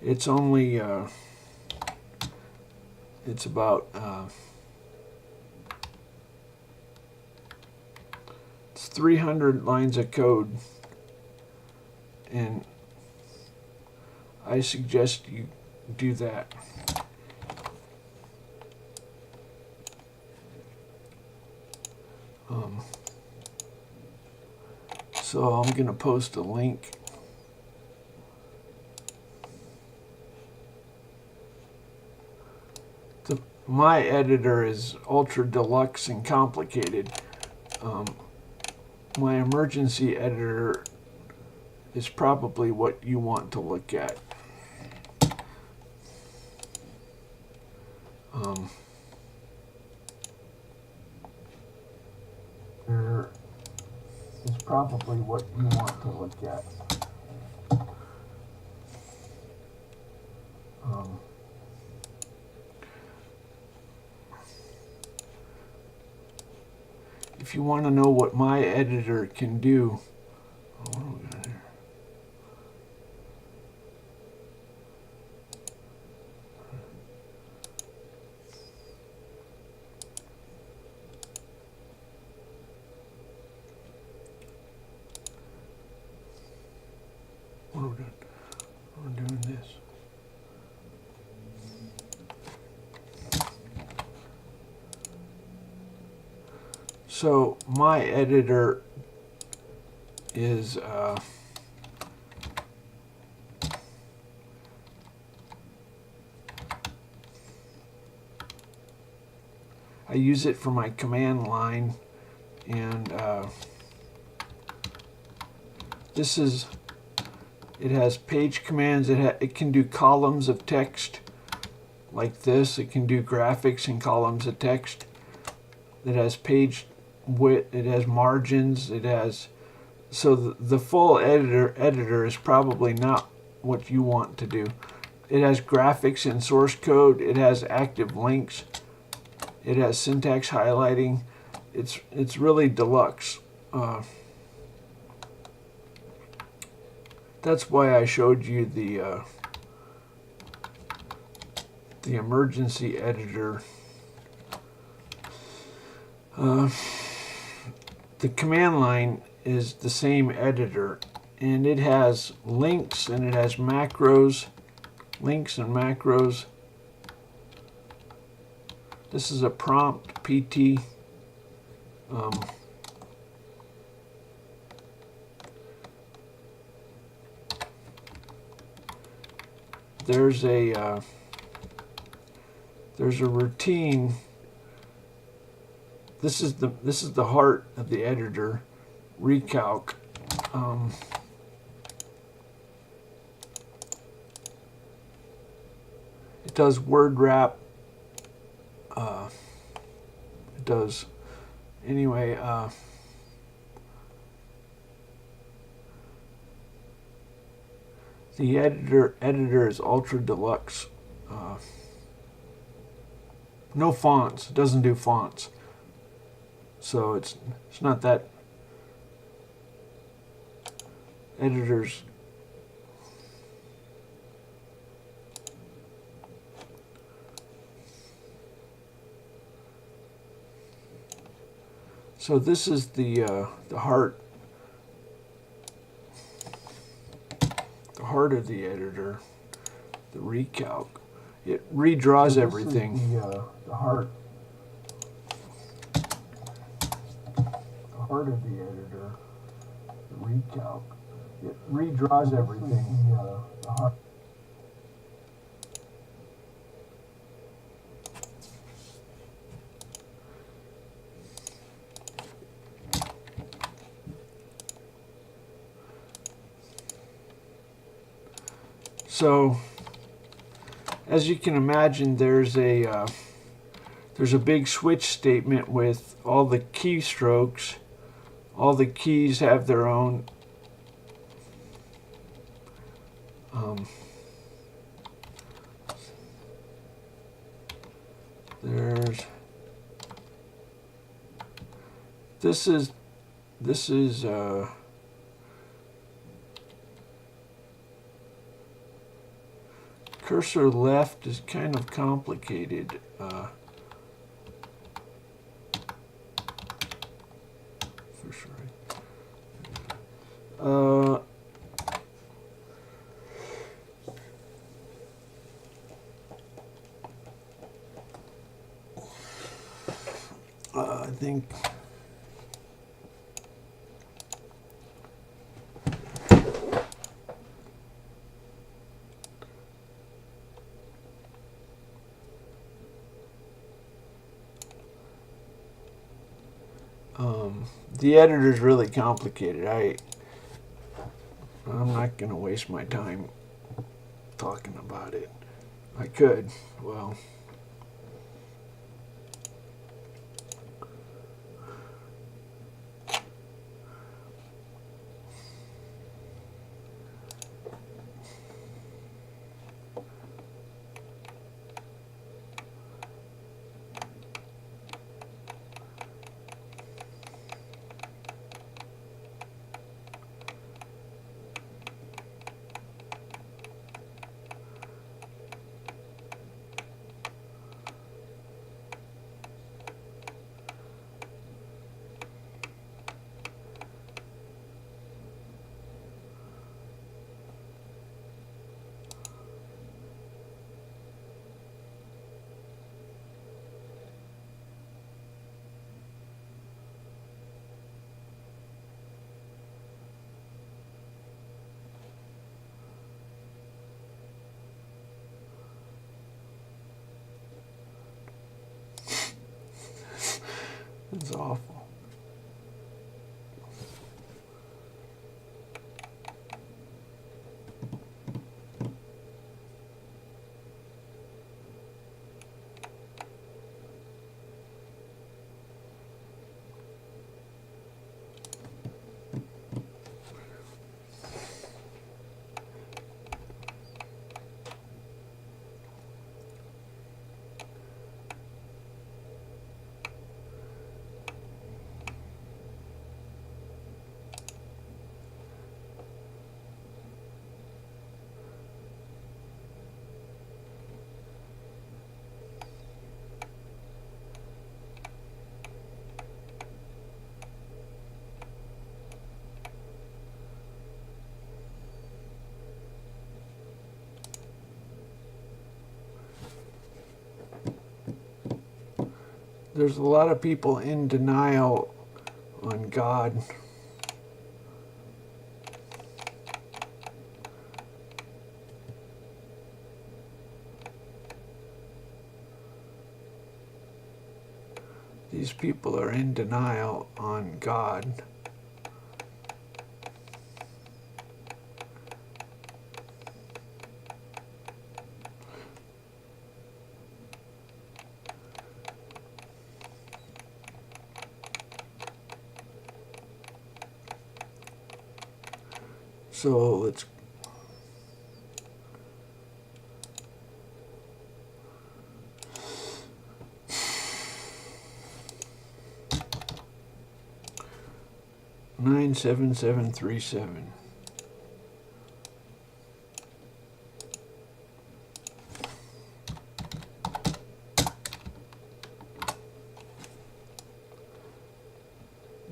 It's only, it's about, it's 300 lines of code, and I suggest you do that. So I'm going to post a link. My editor is ultra deluxe and complicated. My emergency editor is probably what you want to look at. There is probably what you want to look at. If you want to know what my editor can do, what do we got here? What are we doing? We're doing this. So my editor is I use it for my command line, and this is, it has page commands. It can do columns of text like this. It can do graphics and columns of text. It has page width. It has margins. It has, so the full editor is probably not what you want to do. It has graphics and source code. It has active links. It has syntax highlighting. It's really deluxe. That's why I showed you the emergency editor. The command line is the same editor, and it has links and it has macros, links and macros. This is a prompt PT. There's a routine. This is the heart of the editor. Recalc. It does word wrap. It does, anyway. The editor is ultra deluxe. No fonts. It doesn't do fonts. So it's not that. Editors. So this is the heart. The heart of the editor. The recalc. It redraws everything. The heart. The heart of the editor. The recalc. It redraws everything. The heart. So, as you can imagine, there's a big switch statement with all the keystrokes. All the keys have their own this is cursor left is kind of complicated. For sure. I think the editor's really complicated. I'm not going to waste my time talking about it. I could. Well, it's awful. There's a lot of people in denial on God. These people are in denial on God. So let's 97737.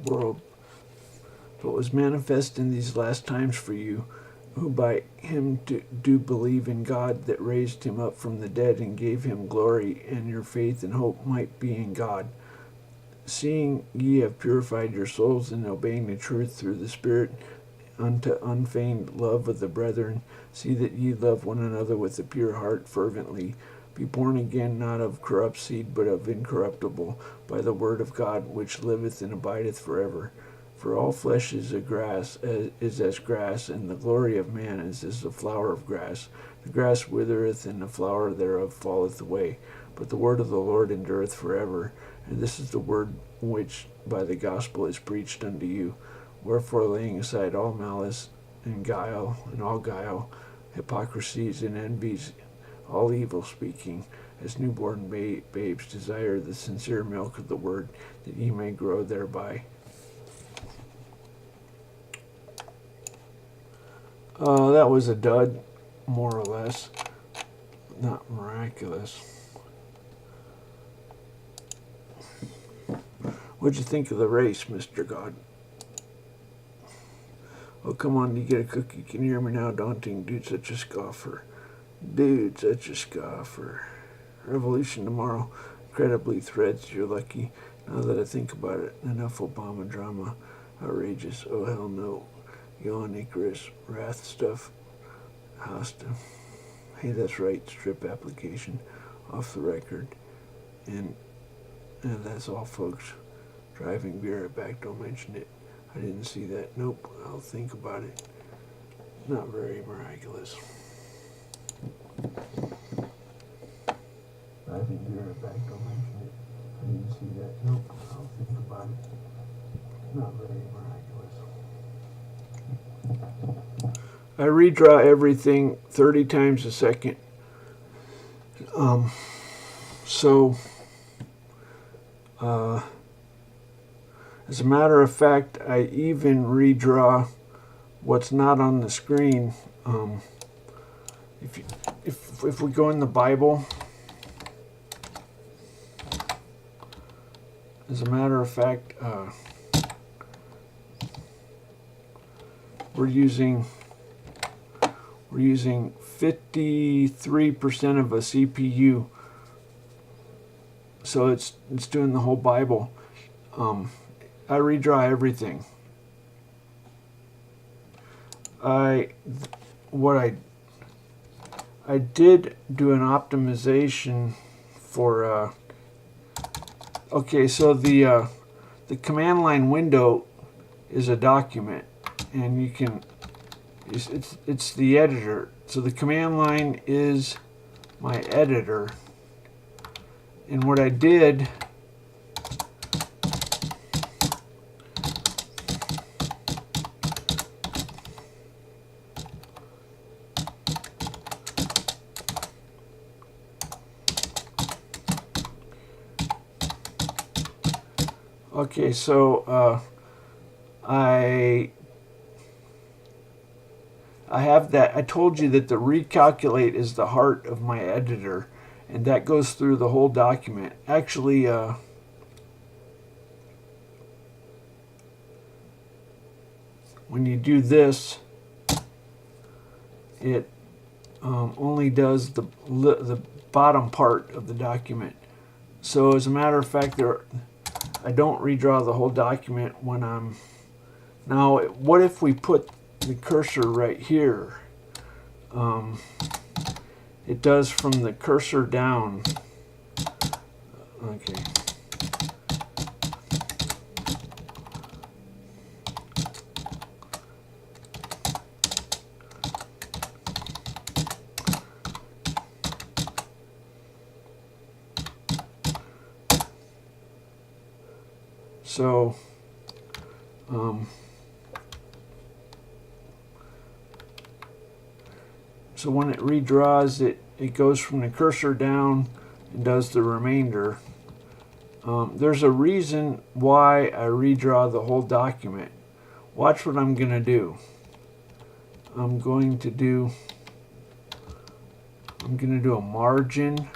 World. What was manifest in these last times for you, who by him do believe in God that raised him up from the dead and gave him glory, and your faith and hope might be in God. Seeing ye have purified your souls in obeying the truth through the Spirit unto unfeigned love of the brethren, see that ye love one another with a pure heart fervently. Be born again, not of corrupt seed, but of incorruptible, by the word of God, which liveth and abideth forever. For all flesh is as grass, and the glory of man is as the flower of grass. The grass withereth, and the flower thereof falleth away. But the word of the Lord endureth forever. And this is the word which by the gospel is preached unto you. Wherefore, laying aside all malice and guile, and all guile, hypocrisies and envies, all evil speaking, as newborn babes desire the sincere milk of the word, that ye may grow thereby. That was a dud, more or less. Not miraculous. What'd you think of the race, Mr. God? Oh, come on, you get a cookie. Can you hear me now? Daunting. Dude, such a scoffer. Dude, such a scoffer. Revolution tomorrow. Incredibly threads, you're lucky. Now that I think about it, enough Obama drama. Outrageous. Oh, hell no. Yawn, Icarus, Wrath stuff, Hosta. Hey, that's right, strip application, off the record. And that's all, folks. Driving, be right back, don't mention it. I didn't see that. Nope, I'll think about it. Not very miraculous. Driving, be right back, don't mention it. I didn't see that. Nope, I'll think about it. Not very miraculous. I redraw everything 30 times a second. As a matter of fact, I even redraw what's not on the screen. If we go in the Bible, as a matter of fact, we're using 53% of a CPU, so it's doing the whole Bible. I redraw everything. I did do an optimization for okay, so the command line window is a document, and you can it's the editor. So the command line is my editor, and what I did, okay, so I have that. I told you that the recalculate is the heart of my editor, and that goes through the whole document. Actually, when you do this, it only does the bottom part of the document. So as a matter of fact, I don't redraw the whole document when I'm... Now, what if we put the cursor right here? It does from the cursor down. Okay. So, so when it redraws, it goes from the cursor down and does the remainder. There's a reason why I redraw the whole document. Watch what I'm going to do. I'm going to do a margin,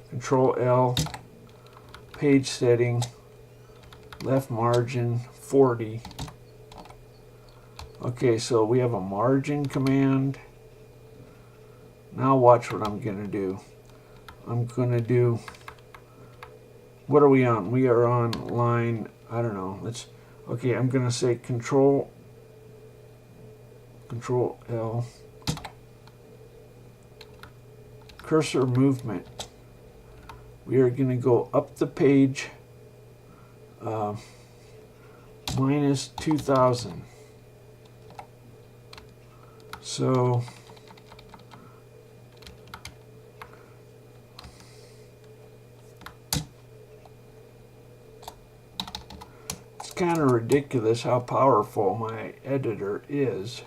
Control L, page setting, left margin 40. Okay, so we have a margin command. Now watch what I'm going to do. I'm going to do, what are we on? We are on line, I don't know. Okay, I'm going to say Control L, cursor movement. We are going to go up the page minus 2000. So it's kind of ridiculous how powerful my editor is.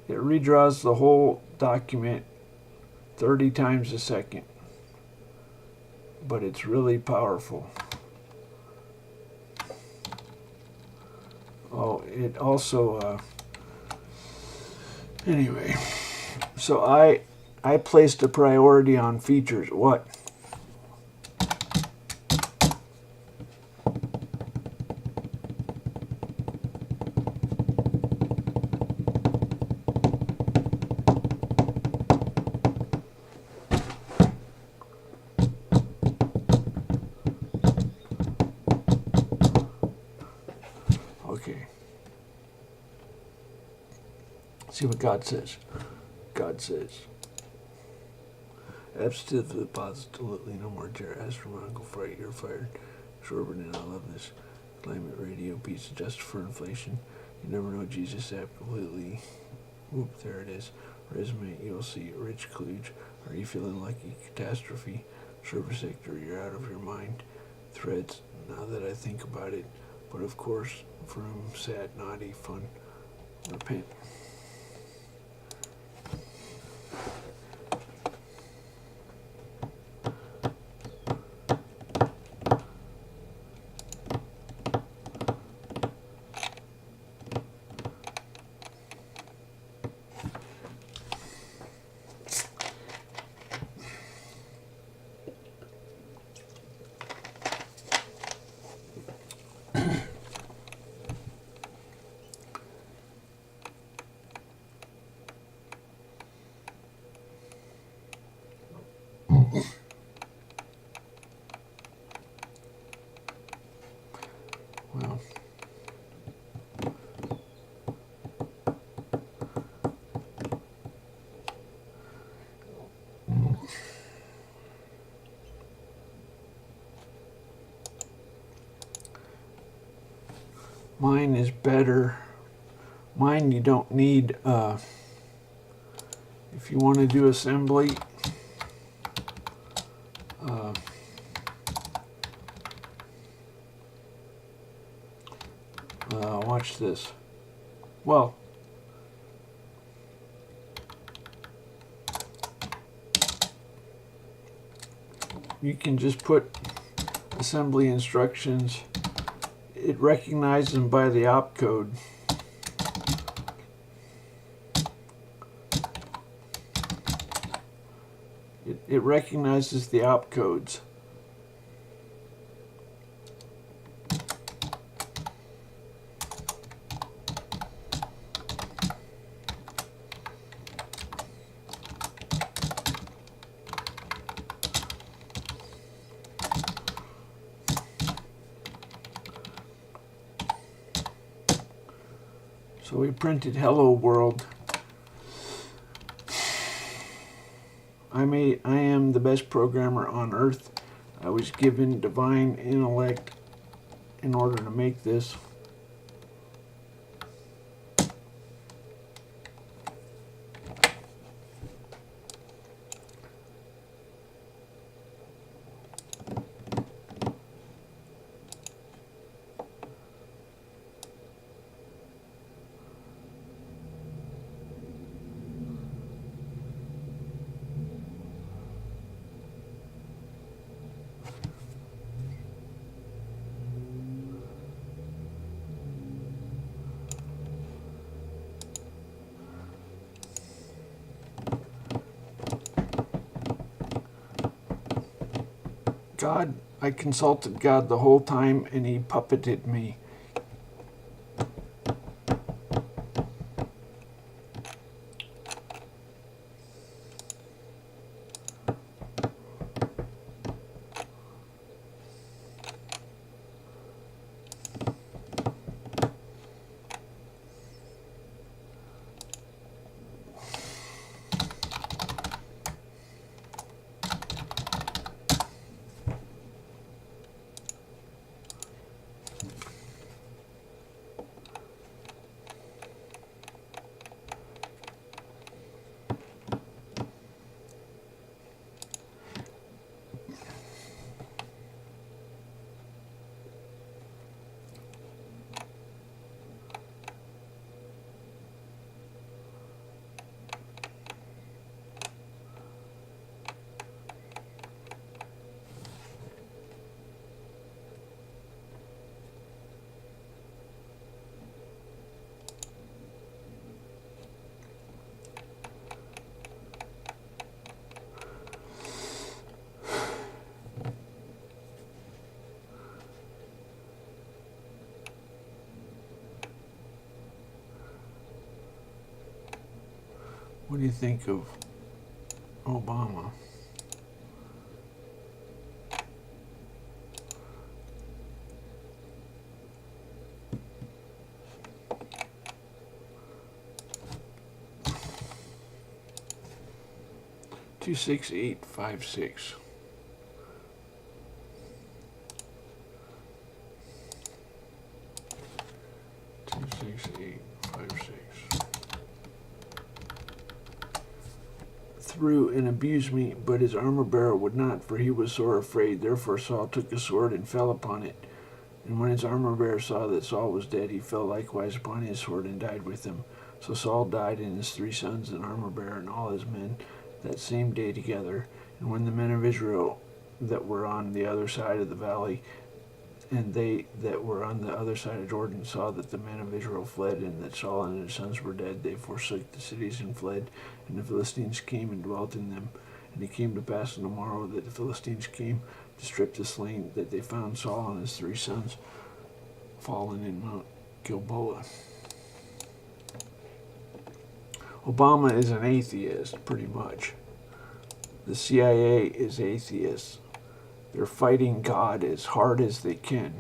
It redraws the whole document 30 times a second, but it's really powerful. Oh, it also, anyway, so I placed a priority on features. What? Okay. See what God says. God says, absolutely, positively, no more terror, astronomical fright, you're fired. Shortman, I love this. Climate radio piece adjusted for inflation. You never know, Jesus app completely. Whoop, there it is. Resume, you'll see. Rich Klooge. Are you feeling lucky? Catastrophe. Server sector, you're out of your mind. Threads, now that I think about it. But of course, from sad, naughty, fun. Repent. Well, mine is better. Mine you don't need, if you want to do assembly, watch this. Well, you can just put assembly instructions. It recognizes them by the opcode. It recognizes the opcodes. So we printed Hello World. I am the best programmer on earth. I was given divine intellect in order to make this. God, I consulted God the whole time and he puppeted me. What do you think of Obama? Two 26856. Threw and abused me, but his armor bearer would not, for he was sore afraid. Therefore Saul took a sword and fell upon it. And when his armor bearer saw that Saul was dead, he fell likewise upon his sword and died with him. So Saul died, and his 3 sons, and armor bearer, and all his men, that same day together. And when the men of Israel that were on the other side of the valley, and they that were on the other side of Jordan, saw that the men of Israel fled, and that Saul and his sons were dead, they forsook the cities and fled. And the Philistines came and dwelt in them. And it came to pass on the morrow that the Philistines came to strip the slain, that they found Saul and his 3 sons fallen in Mount Gilboa. Obama is an atheist, pretty much. The CIA is atheists. They're fighting God as hard as they can.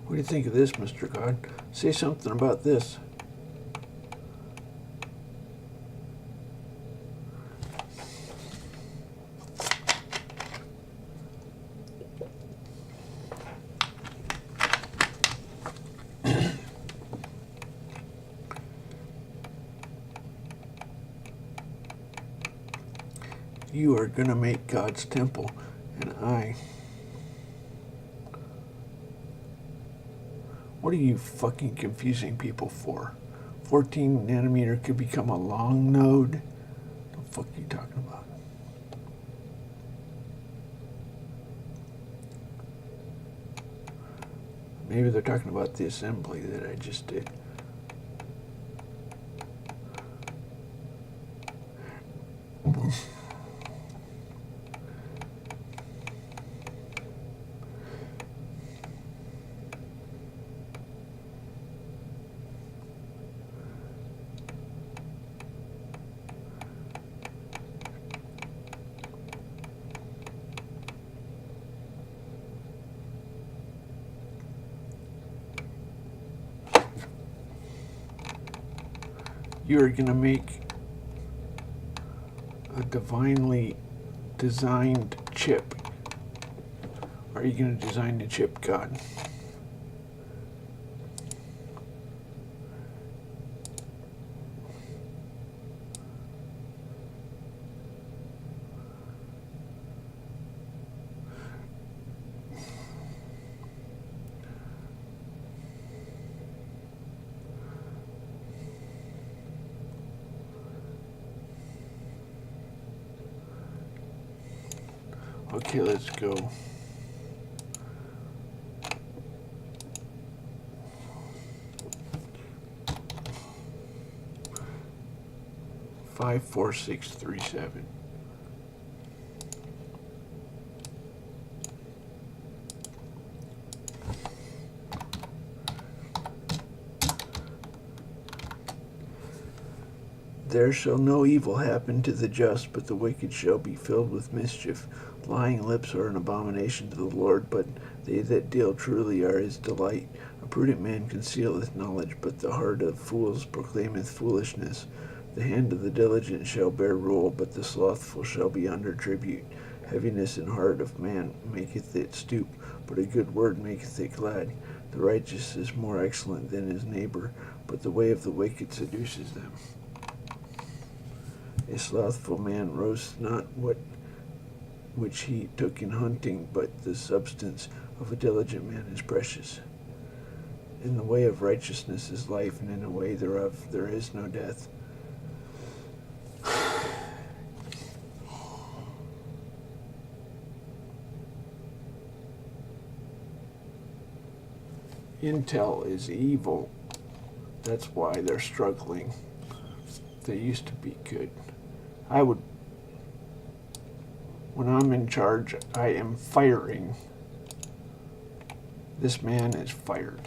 What do you think of this, Mr. God? Say something about this. You are going to make God's temple, and I... What are you fucking confusing people for? 14 nanometer could become a long node? What the fuck are you talking about? Maybe they're talking about the assembly that I just did. You're going to make a divinely designed chip. Are you going to design the chip, God? Okay, let's go. Five, 4, 6, 3, 7. There shall no evil happen to the just, but the wicked shall be filled with mischief. Lying lips are an abomination to the Lord, but they that deal truly are his delight. A prudent man concealeth knowledge, but the heart of fools proclaimeth foolishness. The hand of the diligent shall bear rule, but the slothful shall be under tribute. Heaviness in heart of man maketh it stoop, but a good word maketh it glad. The righteous is more excellent than his neighbor, but the way of the wicked seduces them. A slothful man roasts not which he took in hunting, but the substance of a diligent man is precious. In the way of righteousness is life, and in the way thereof there is no death. Intel is evil. That's why they're struggling. They used to be good. When I'm in charge, I am firing. This man is fired.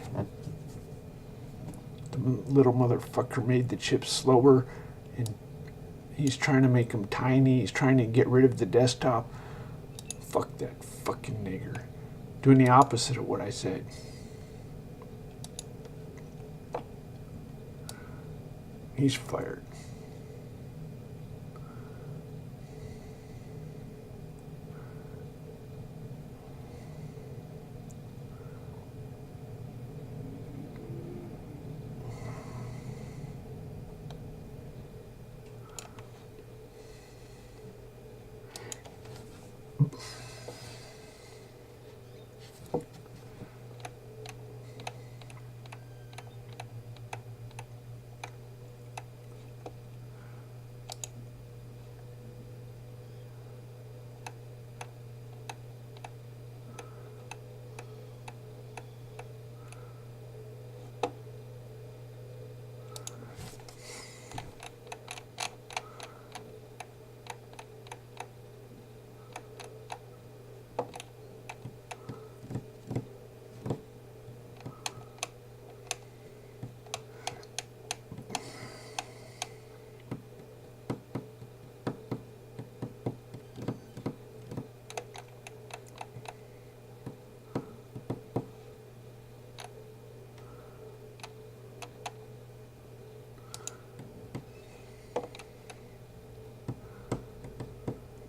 The little motherfucker made the chips slower, and he's trying to make them tiny. He's trying to get rid of the desktop. Fuck that fucking nigger. Doing the opposite of what I said. He's fired.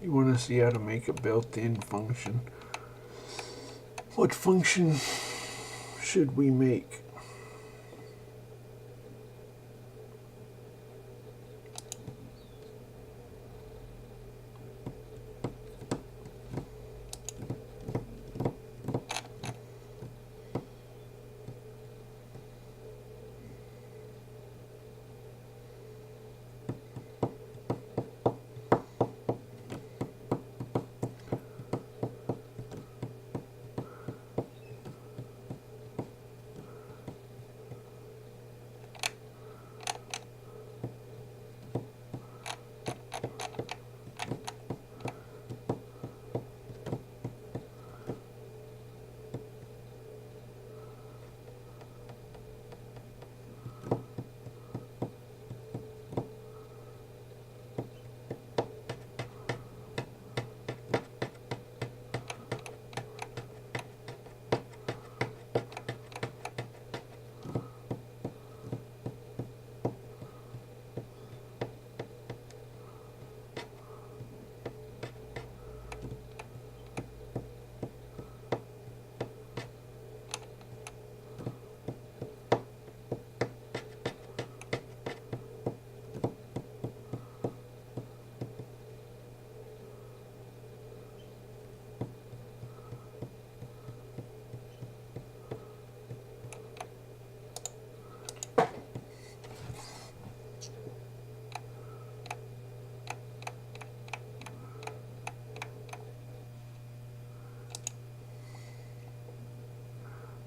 You want to see how to make a built-in function. What function should we make?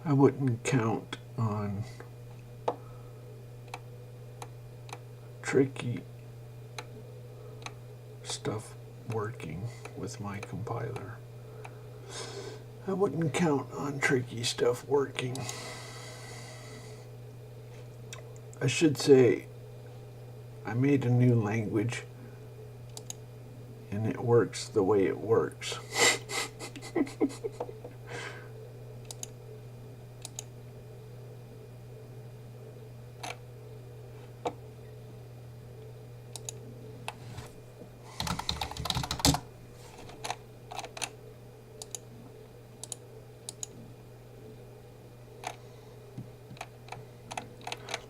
I wouldn't count on tricky stuff working with my compiler. I wouldn't count on tricky stuff working. I should say I made a new language and it works the way it works.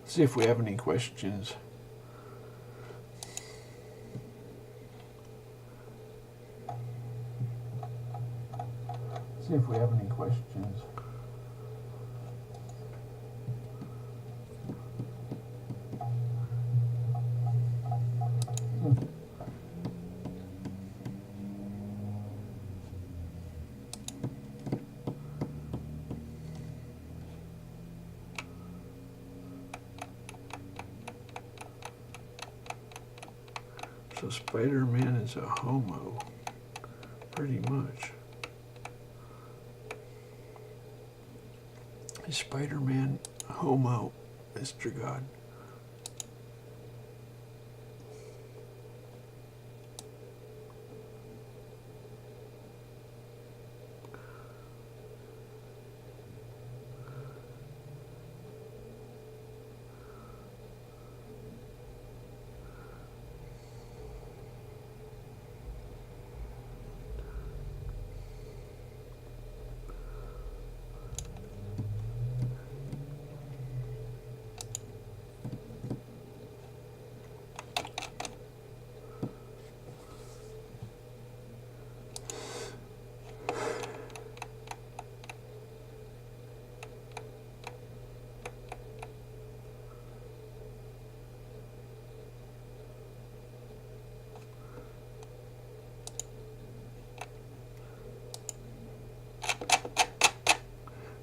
See if we have any questions. See if we have any questions. So Spider-Man is a homo, pretty much. Is Spider-Man a homo, Mr. God?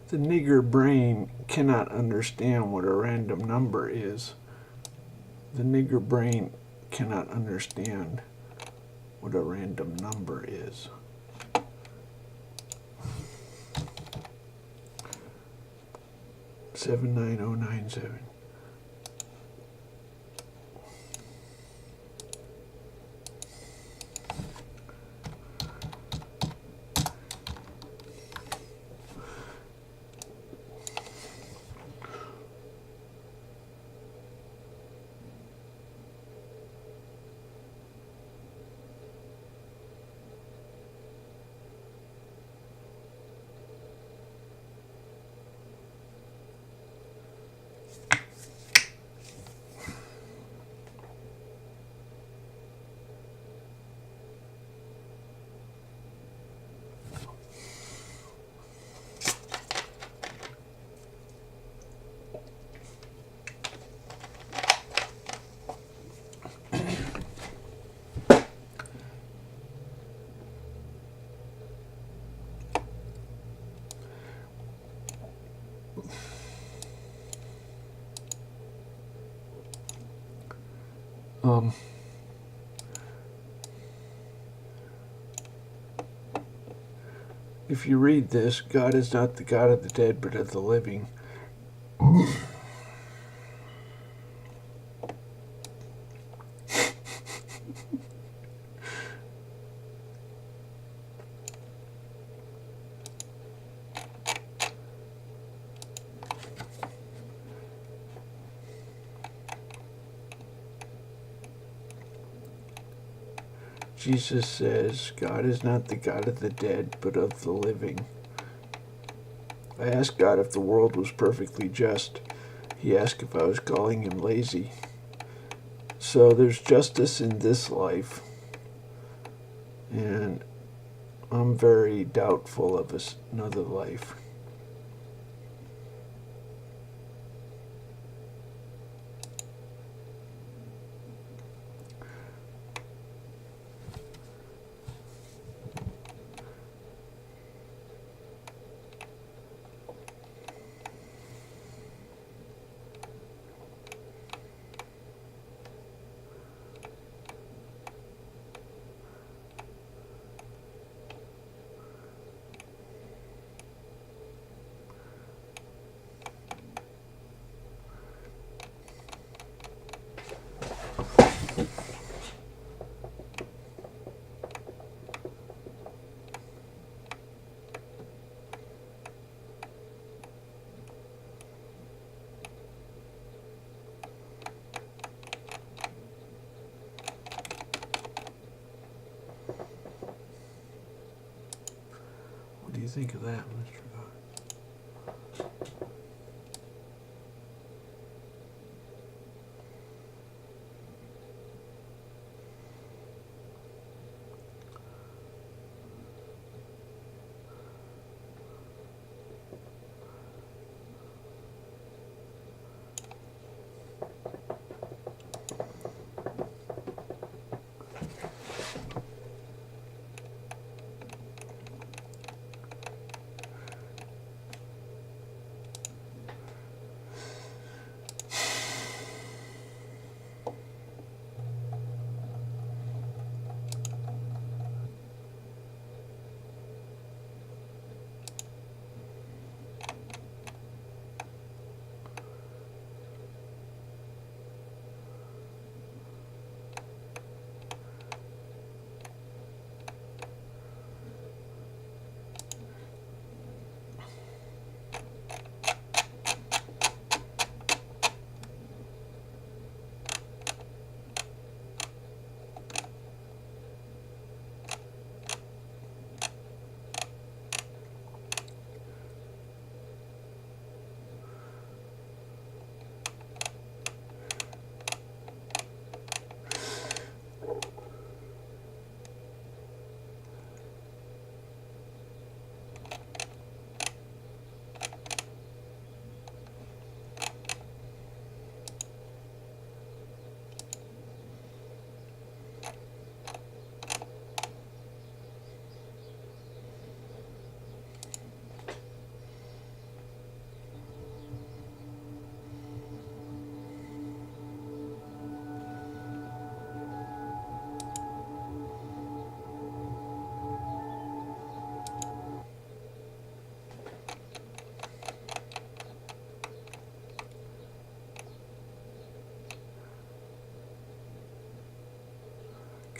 The nigger brain cannot understand what a random number is. The nigger brain cannot understand what a random number is. Seven nine oh 97. If you read this, God is not the God of the dead, but of the living. Jesus says, God is not the God of the dead, but of the living. I asked God if the world was perfectly just. He asked if I was calling him lazy. So there's justice in this life, and I'm very doubtful of another life. think of that, Mr. God?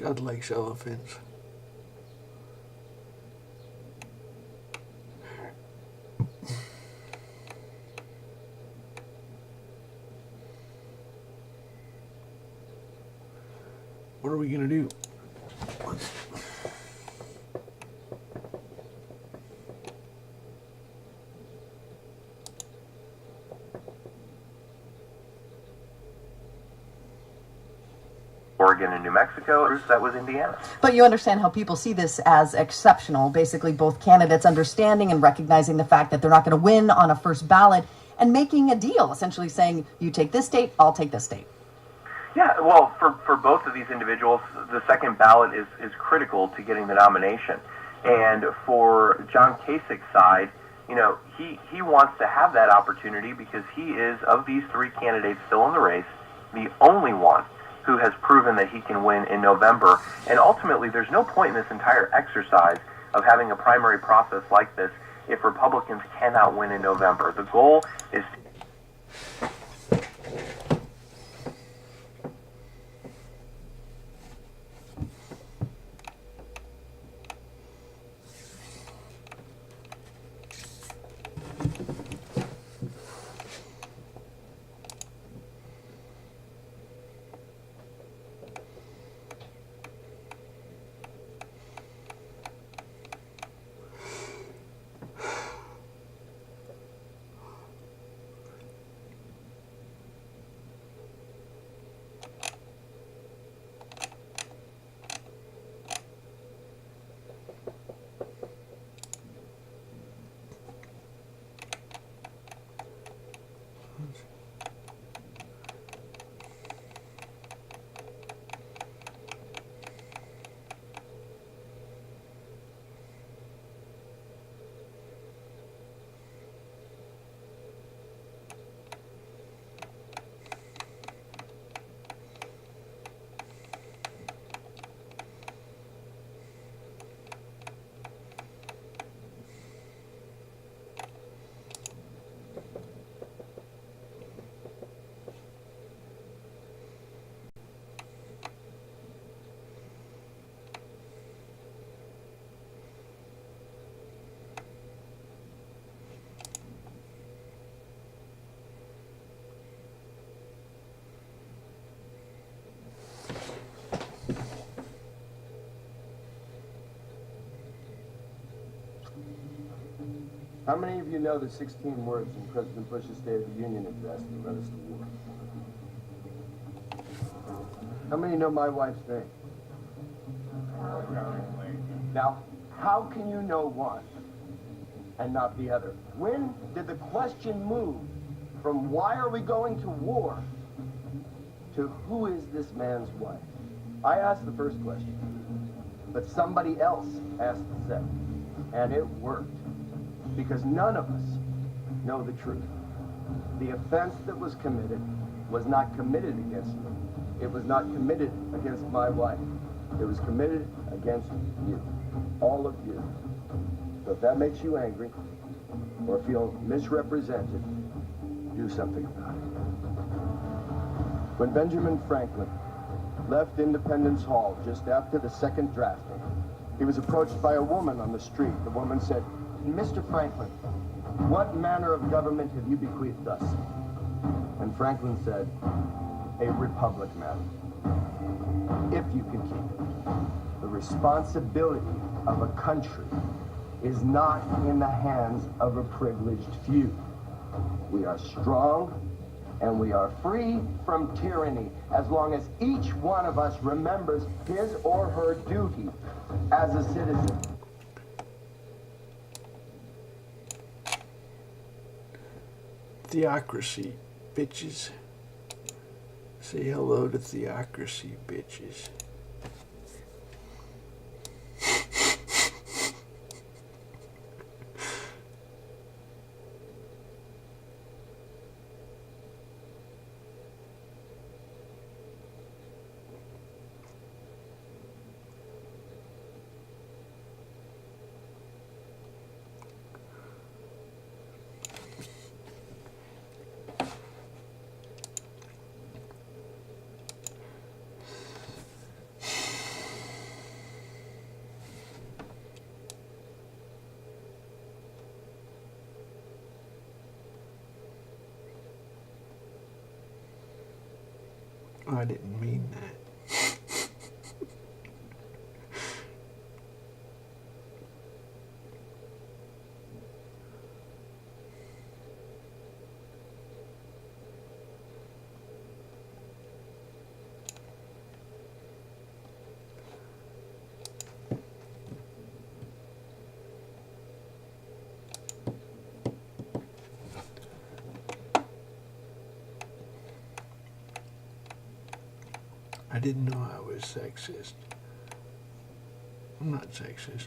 God likes elephants. What are we gonna do? Oregon and New Mexico, that was Indiana. But you understand how people see this as exceptional, basically both candidates understanding and recognizing the fact that they're not going to win on a first ballot and making a deal, essentially saying, you take this state, I'll take this state. Yeah, well, for both of these individuals, the second ballot is critical to getting the nomination. And for John Kasich's side, you know, he wants to have that opportunity because he is, of these three candidates still in the race, the only one who has proven that he can win in November. And ultimately, there's no point in this entire exercise of having a primary process like this if Republicans cannot win in November. The goal is How many of you know the 16 words in President Bush's State of the Union address that led us to war? How many know my wife's name? Now, how can you know one and not the other? When did the question move from why are we going to war to who is this man's wife? I asked the first question, but somebody else asked the second, and it worked. Because none of us know the truth. The offense that was committed was not committed against me. It was not committed against my wife. It was committed against you, all of you. So if that makes you angry or feel misrepresented, do something about it. When Benjamin Franklin left Independence Hall just after the second drafting, he was approached by a woman on the street. The woman said, "Mr. Franklin, what manner of government have you bequeathed us?" And Franklin said, "A republic, madam, if you can keep it. The responsibility of a country is not in the hands of a privileged few. We are strong and we are free from tyranny as long as each one of us remembers his or her duty as a citizen." Theocracy, bitches. Say hello to theocracy, bitches. I didn't mean that. I didn't know I was sexist. I'm not sexist.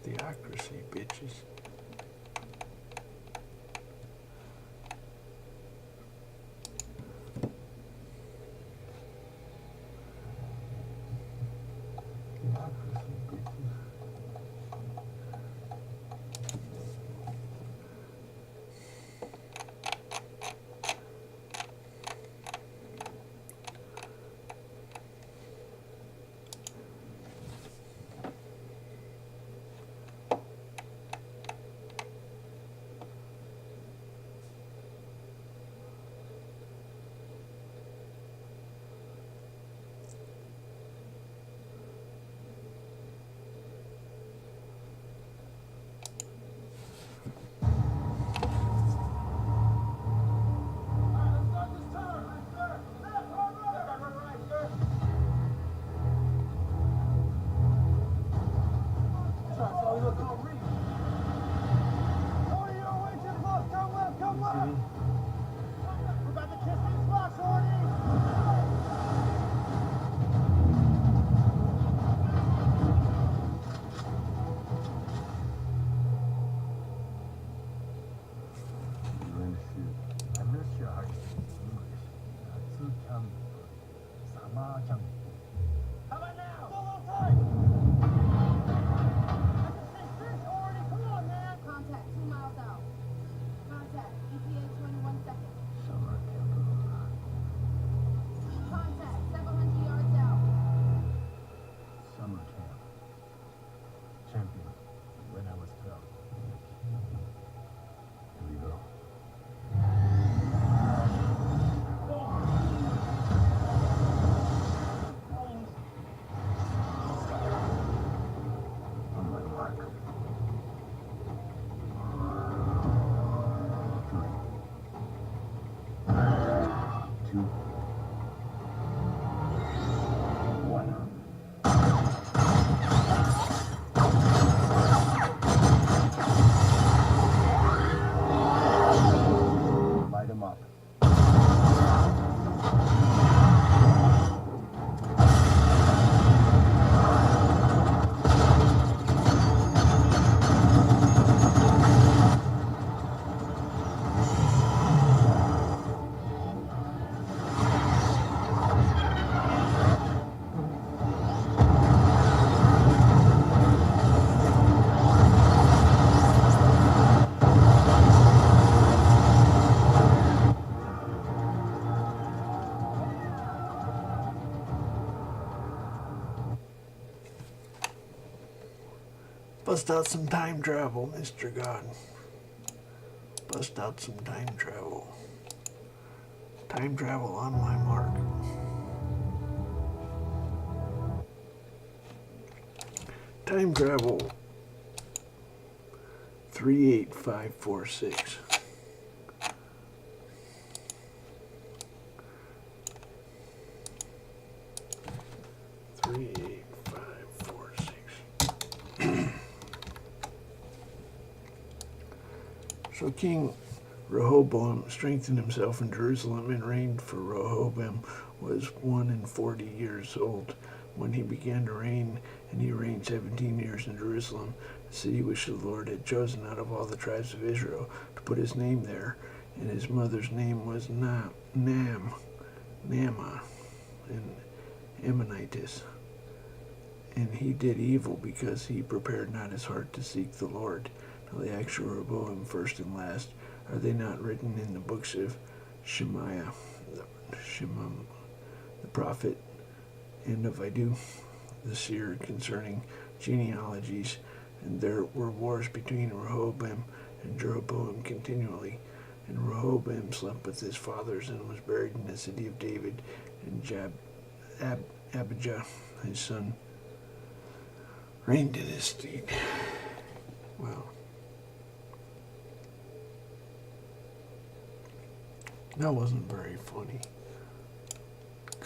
Theocracy, bitches. Bust out some time travel, Mr. God. Bust out some time travel. Time travel on my mark. Time travel 38546. So King Rehoboam strengthened himself in Jerusalem and reigned, for Rehoboam was 140 years old when he began to reign, and he reigned 17 years in Jerusalem, the city which the Lord had chosen out of all the tribes of Israel to put his name there. And his mother's name was Naamah, an Ammonitess. And he did evil because he prepared not his heart to seek the Lord. Now the actual Rehoboam, first and last, are they not written in the books of Shemaiah, the prophet, and of Iddo, the seer, concerning genealogies? And there were wars between Rehoboam and Jeroboam continually. And Rehoboam slept with his fathers and was buried in the city of David. And Abijah, his son, reigned in his stead. Wow. That wasn't very funny.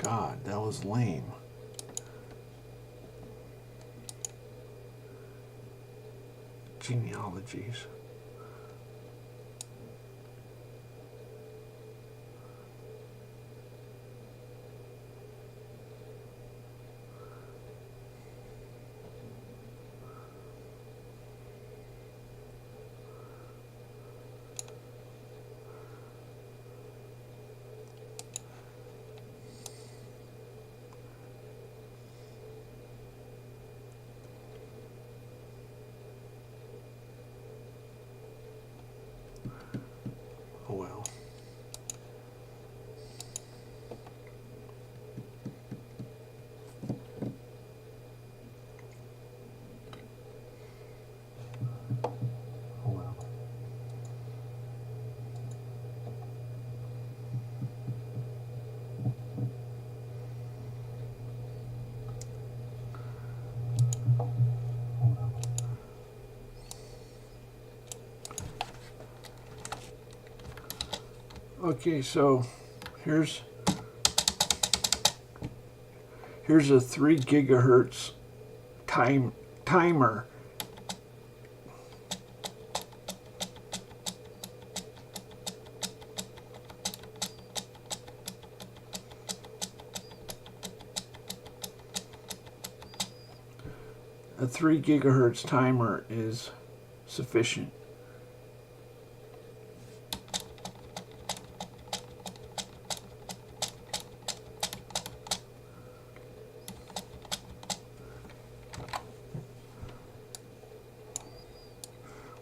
God, that was lame. Genealogies. Oh well. Oh well. Okay, so here's a 3 gigahertz timer. A 3 gigahertz timer is sufficient.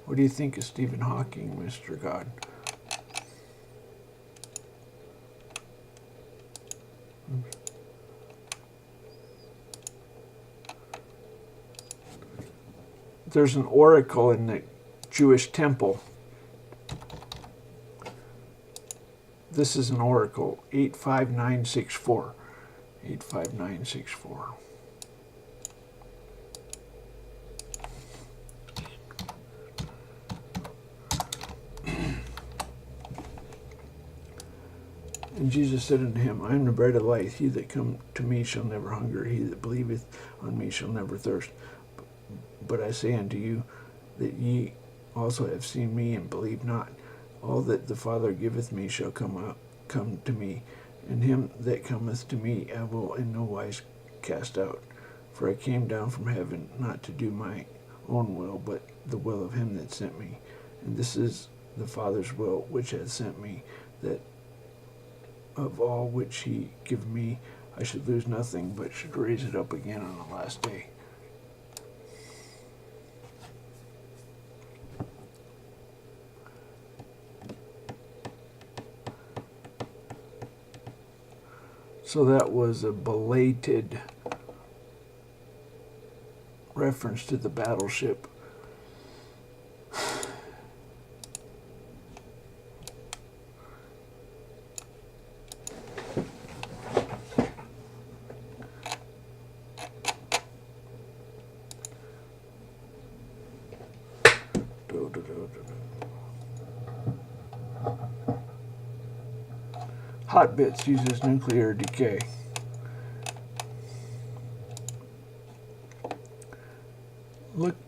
What do you think of Stephen Hawking, Mr. God? There's an oracle in the Jewish temple. This is an oracle, 85964. 85964. And Jesus said unto him, I am the bread of life. He that come to me shall never hunger. He that believeth on me shall never thirst. But I say unto you that ye also have seen me and believe not. All that the Father giveth me shall come to me, and him that cometh to me I will in no wise cast out. For I came down from heaven not to do my own will, but the will of him that sent me. And this is the Father's will which hath sent me, that of all which he give me I should lose nothing, but should raise it up again on the last day. So that was a belated reference to the battleship Hot bits uses nuclear decay.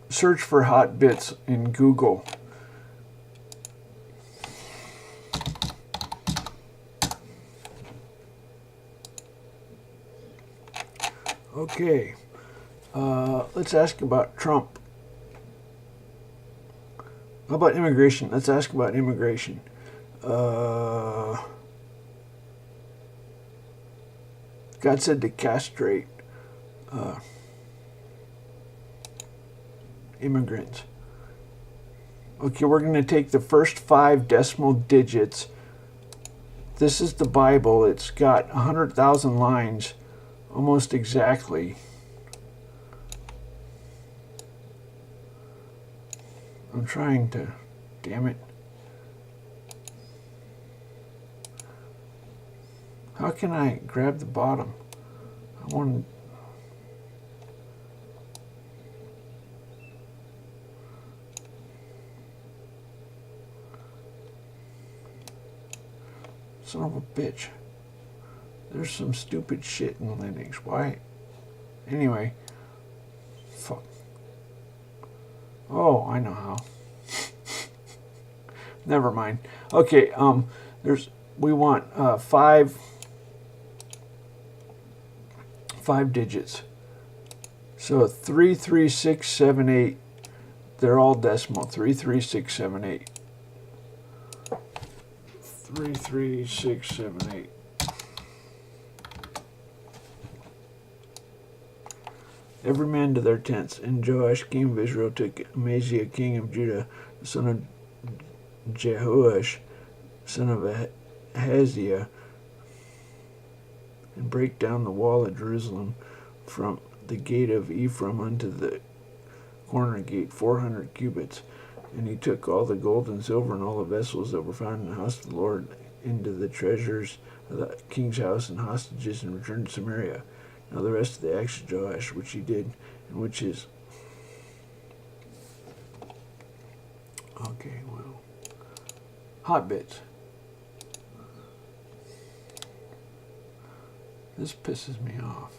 Search for hot bits in Google. Okay, let's ask about Trump. How about immigration? Let's ask about immigration. God said to castrate immigrants. Okay, we're going to take the first 5 decimal digits. This is the Bible. It's got 100,000 lines, almost exactly. I'm trying to, damn it. How can I grab the bottom? I want to. Son of a bitch. There's some stupid shit in Linux. Why? Anyway. Fuck. Oh, I know how. Never mind. Okay, we want 5 digits. So 3, 3, 6, 7, 8. They're all decimal. 3, 3, 6, 7, 8. 3, 3, 6, 7, 8. Every man to their tents. And Joash king of Israel took Amaziah king of Judah, the son of Jehoash, son of Ahaziah, and brake down the wall of Jerusalem from the gate of Ephraim unto the corner gate, 400 cubits. And he took all the gold and silver and all the vessels that were found in the house of the Lord into the treasures of the king's house and hostages, and returned to Samaria. Now the rest of the acts of Joash, which he did, and which is... Okay, well... Hot bits. This pisses me off.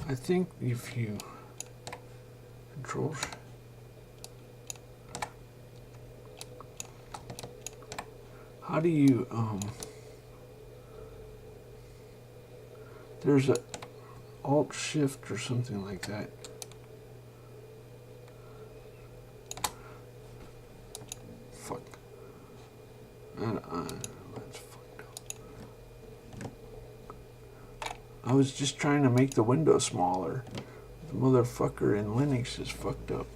I think if you... Control... How do you, there's a Alt-Shift or something like that. Fuck. That's fucked up. I was just trying to make the window smaller. The motherfucker in Linux is fucked up.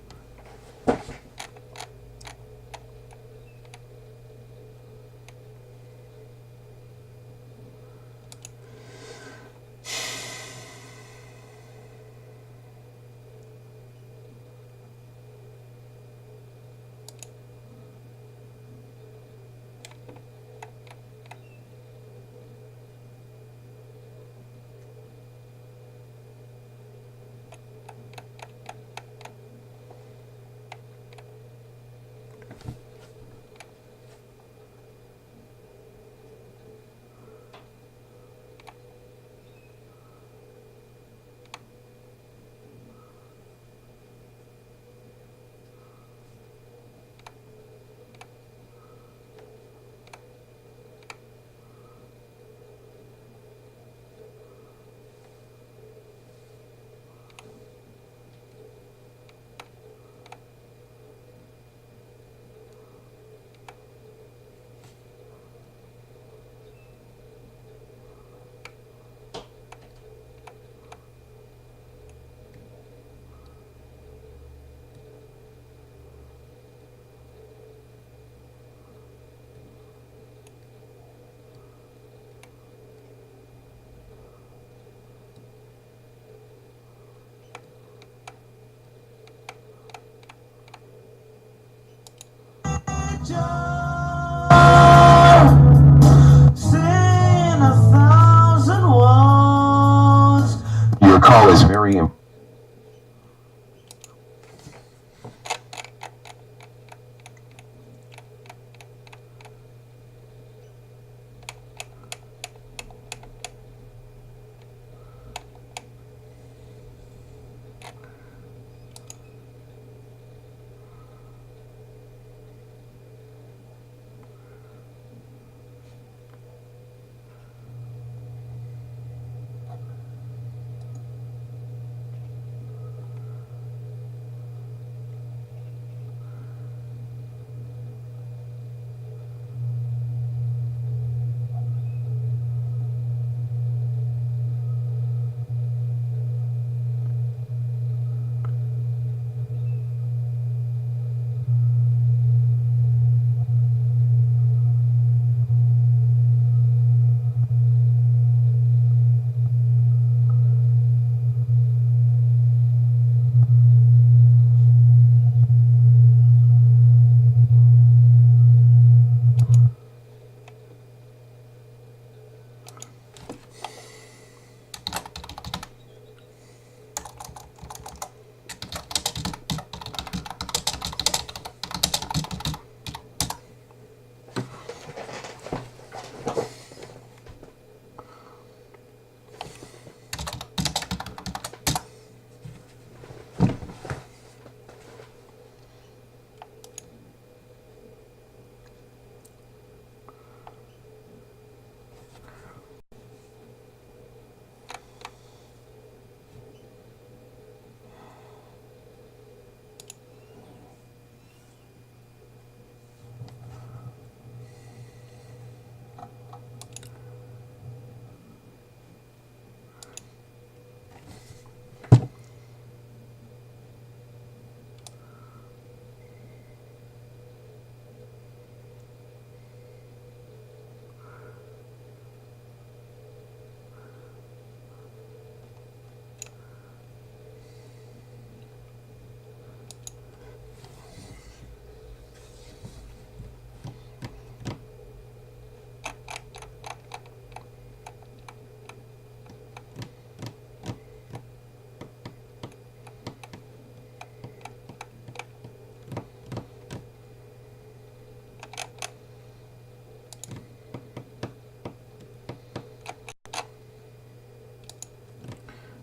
Your call is very important.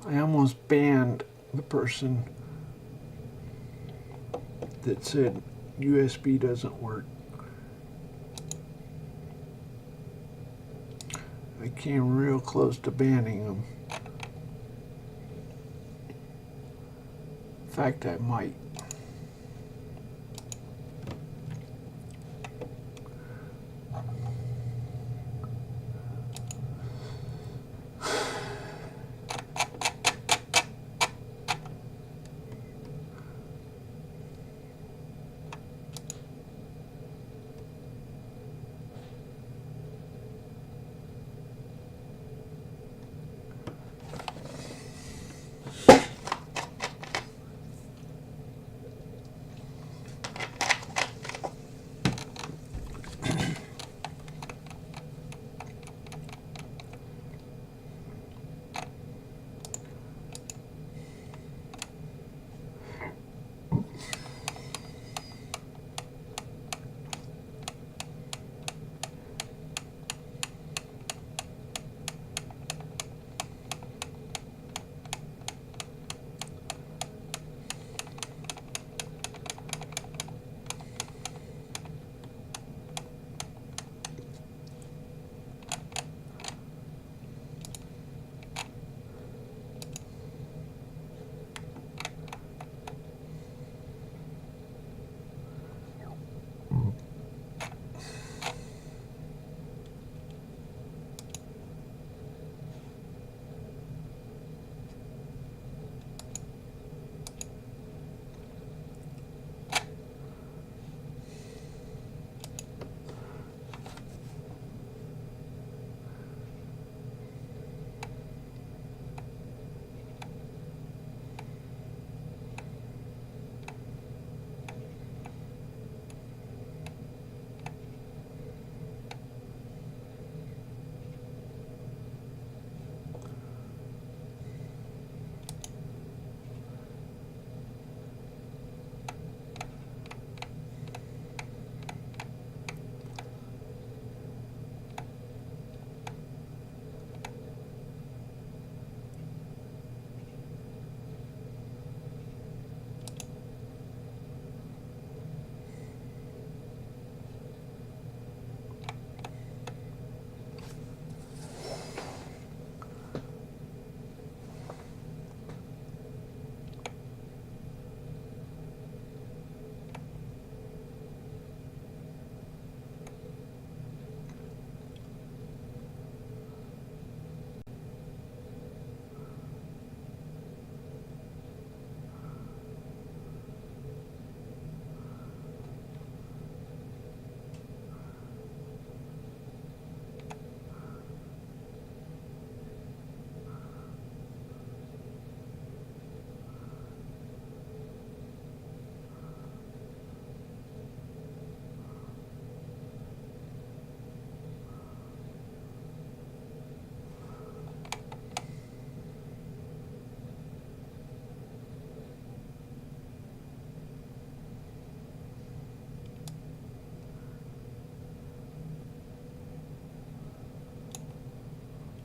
I almost banned the person that said USB doesn't work. I came real close to banning them. In fact, I might.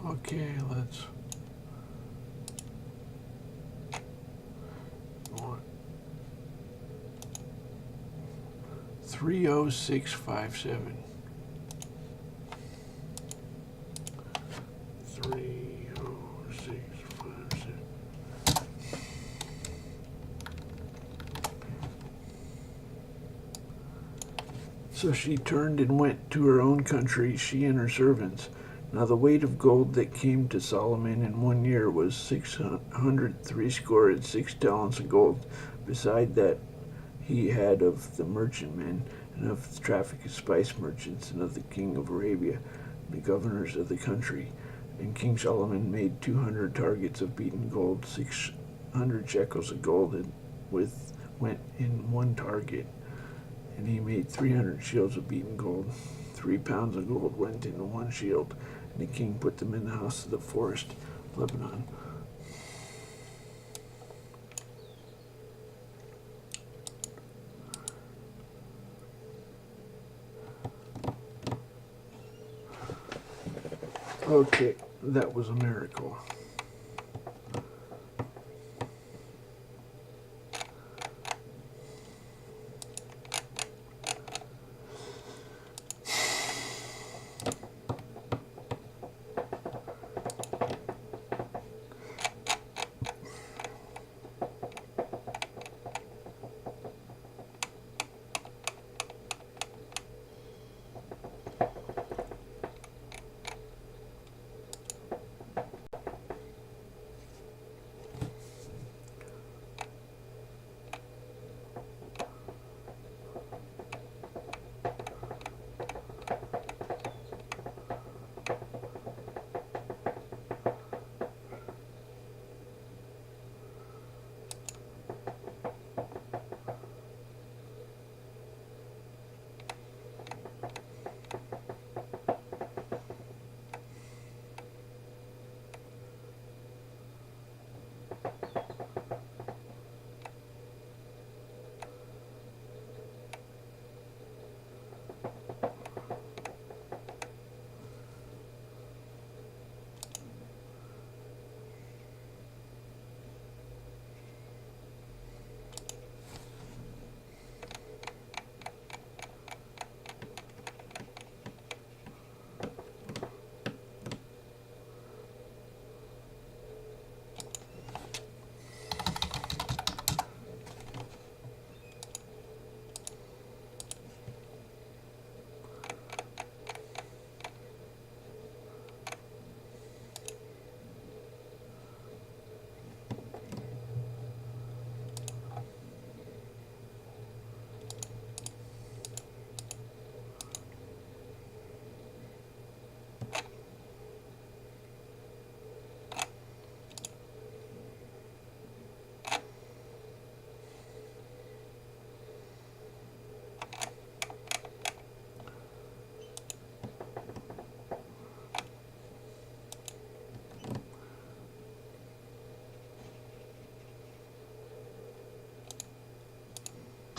Okay, let's 30657. 30657. So she turned and went to her own country, she and her servants. Now the weight of gold that came to Solomon in 1 year was 636 talents of gold, beside that he had of the merchantmen, and of the traffic of spice merchants, and of the king of Arabia, the governors of the country. And King Solomon made 200 targets of beaten gold, 600 shekels of gold went in one target. And he made 300 shields of beaten gold. 3 pounds of gold went into one shield, and the king put them in the house of the forest of Lebanon. Okay, that was a miracle.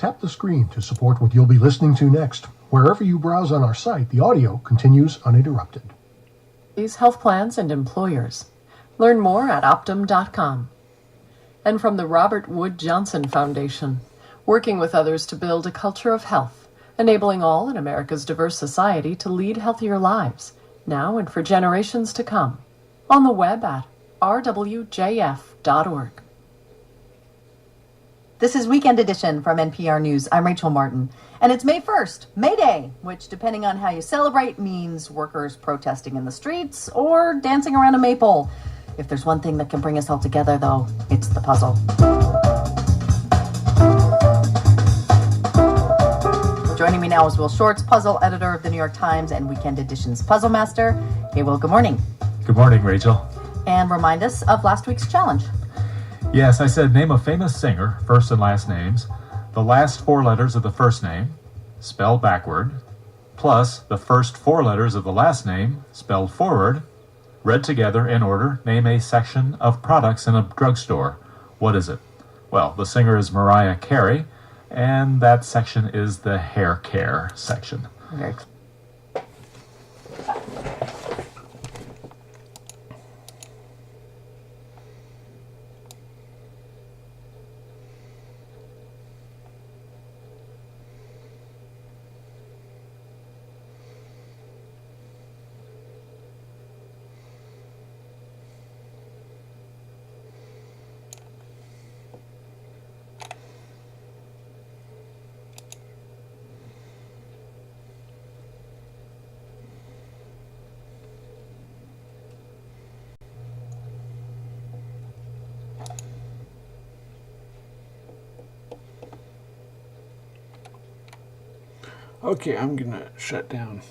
Tap the screen to support what you'll be listening to next. Wherever you browse on our site, the audio continues uninterrupted. These health plans and employers. Learn more at Optum.com. And from the Robert Wood Johnson Foundation, working with others to build a culture of health, enabling all in America's diverse society to lead healthier lives, now and for generations to come. On the web at rwjf.org. This is Weekend Edition from NPR News. I'm Rachel Martin. And it's May 1st, May Day, which, depending on how you celebrate, means workers protesting in the streets or dancing around a maypole. If there's one thing that can bring us all together, though, it's the puzzle. Joining me now is Will Shorts, puzzle editor of the New York Times and Weekend Edition's Puzzle Master. Hey, Will, good morning. Good morning, Rachel. And remind us of last week's challenge. Yes, I said name a famous singer, first and last names, the last 4 letters of the first name, spelled backward, plus the first 4 letters of the last name, spelled forward, read together in order, name a section of products in a drugstore. What is it? Well, the singer is Mariah Carey, and that section is the hair care section. Very Okay, I'm gonna shut down.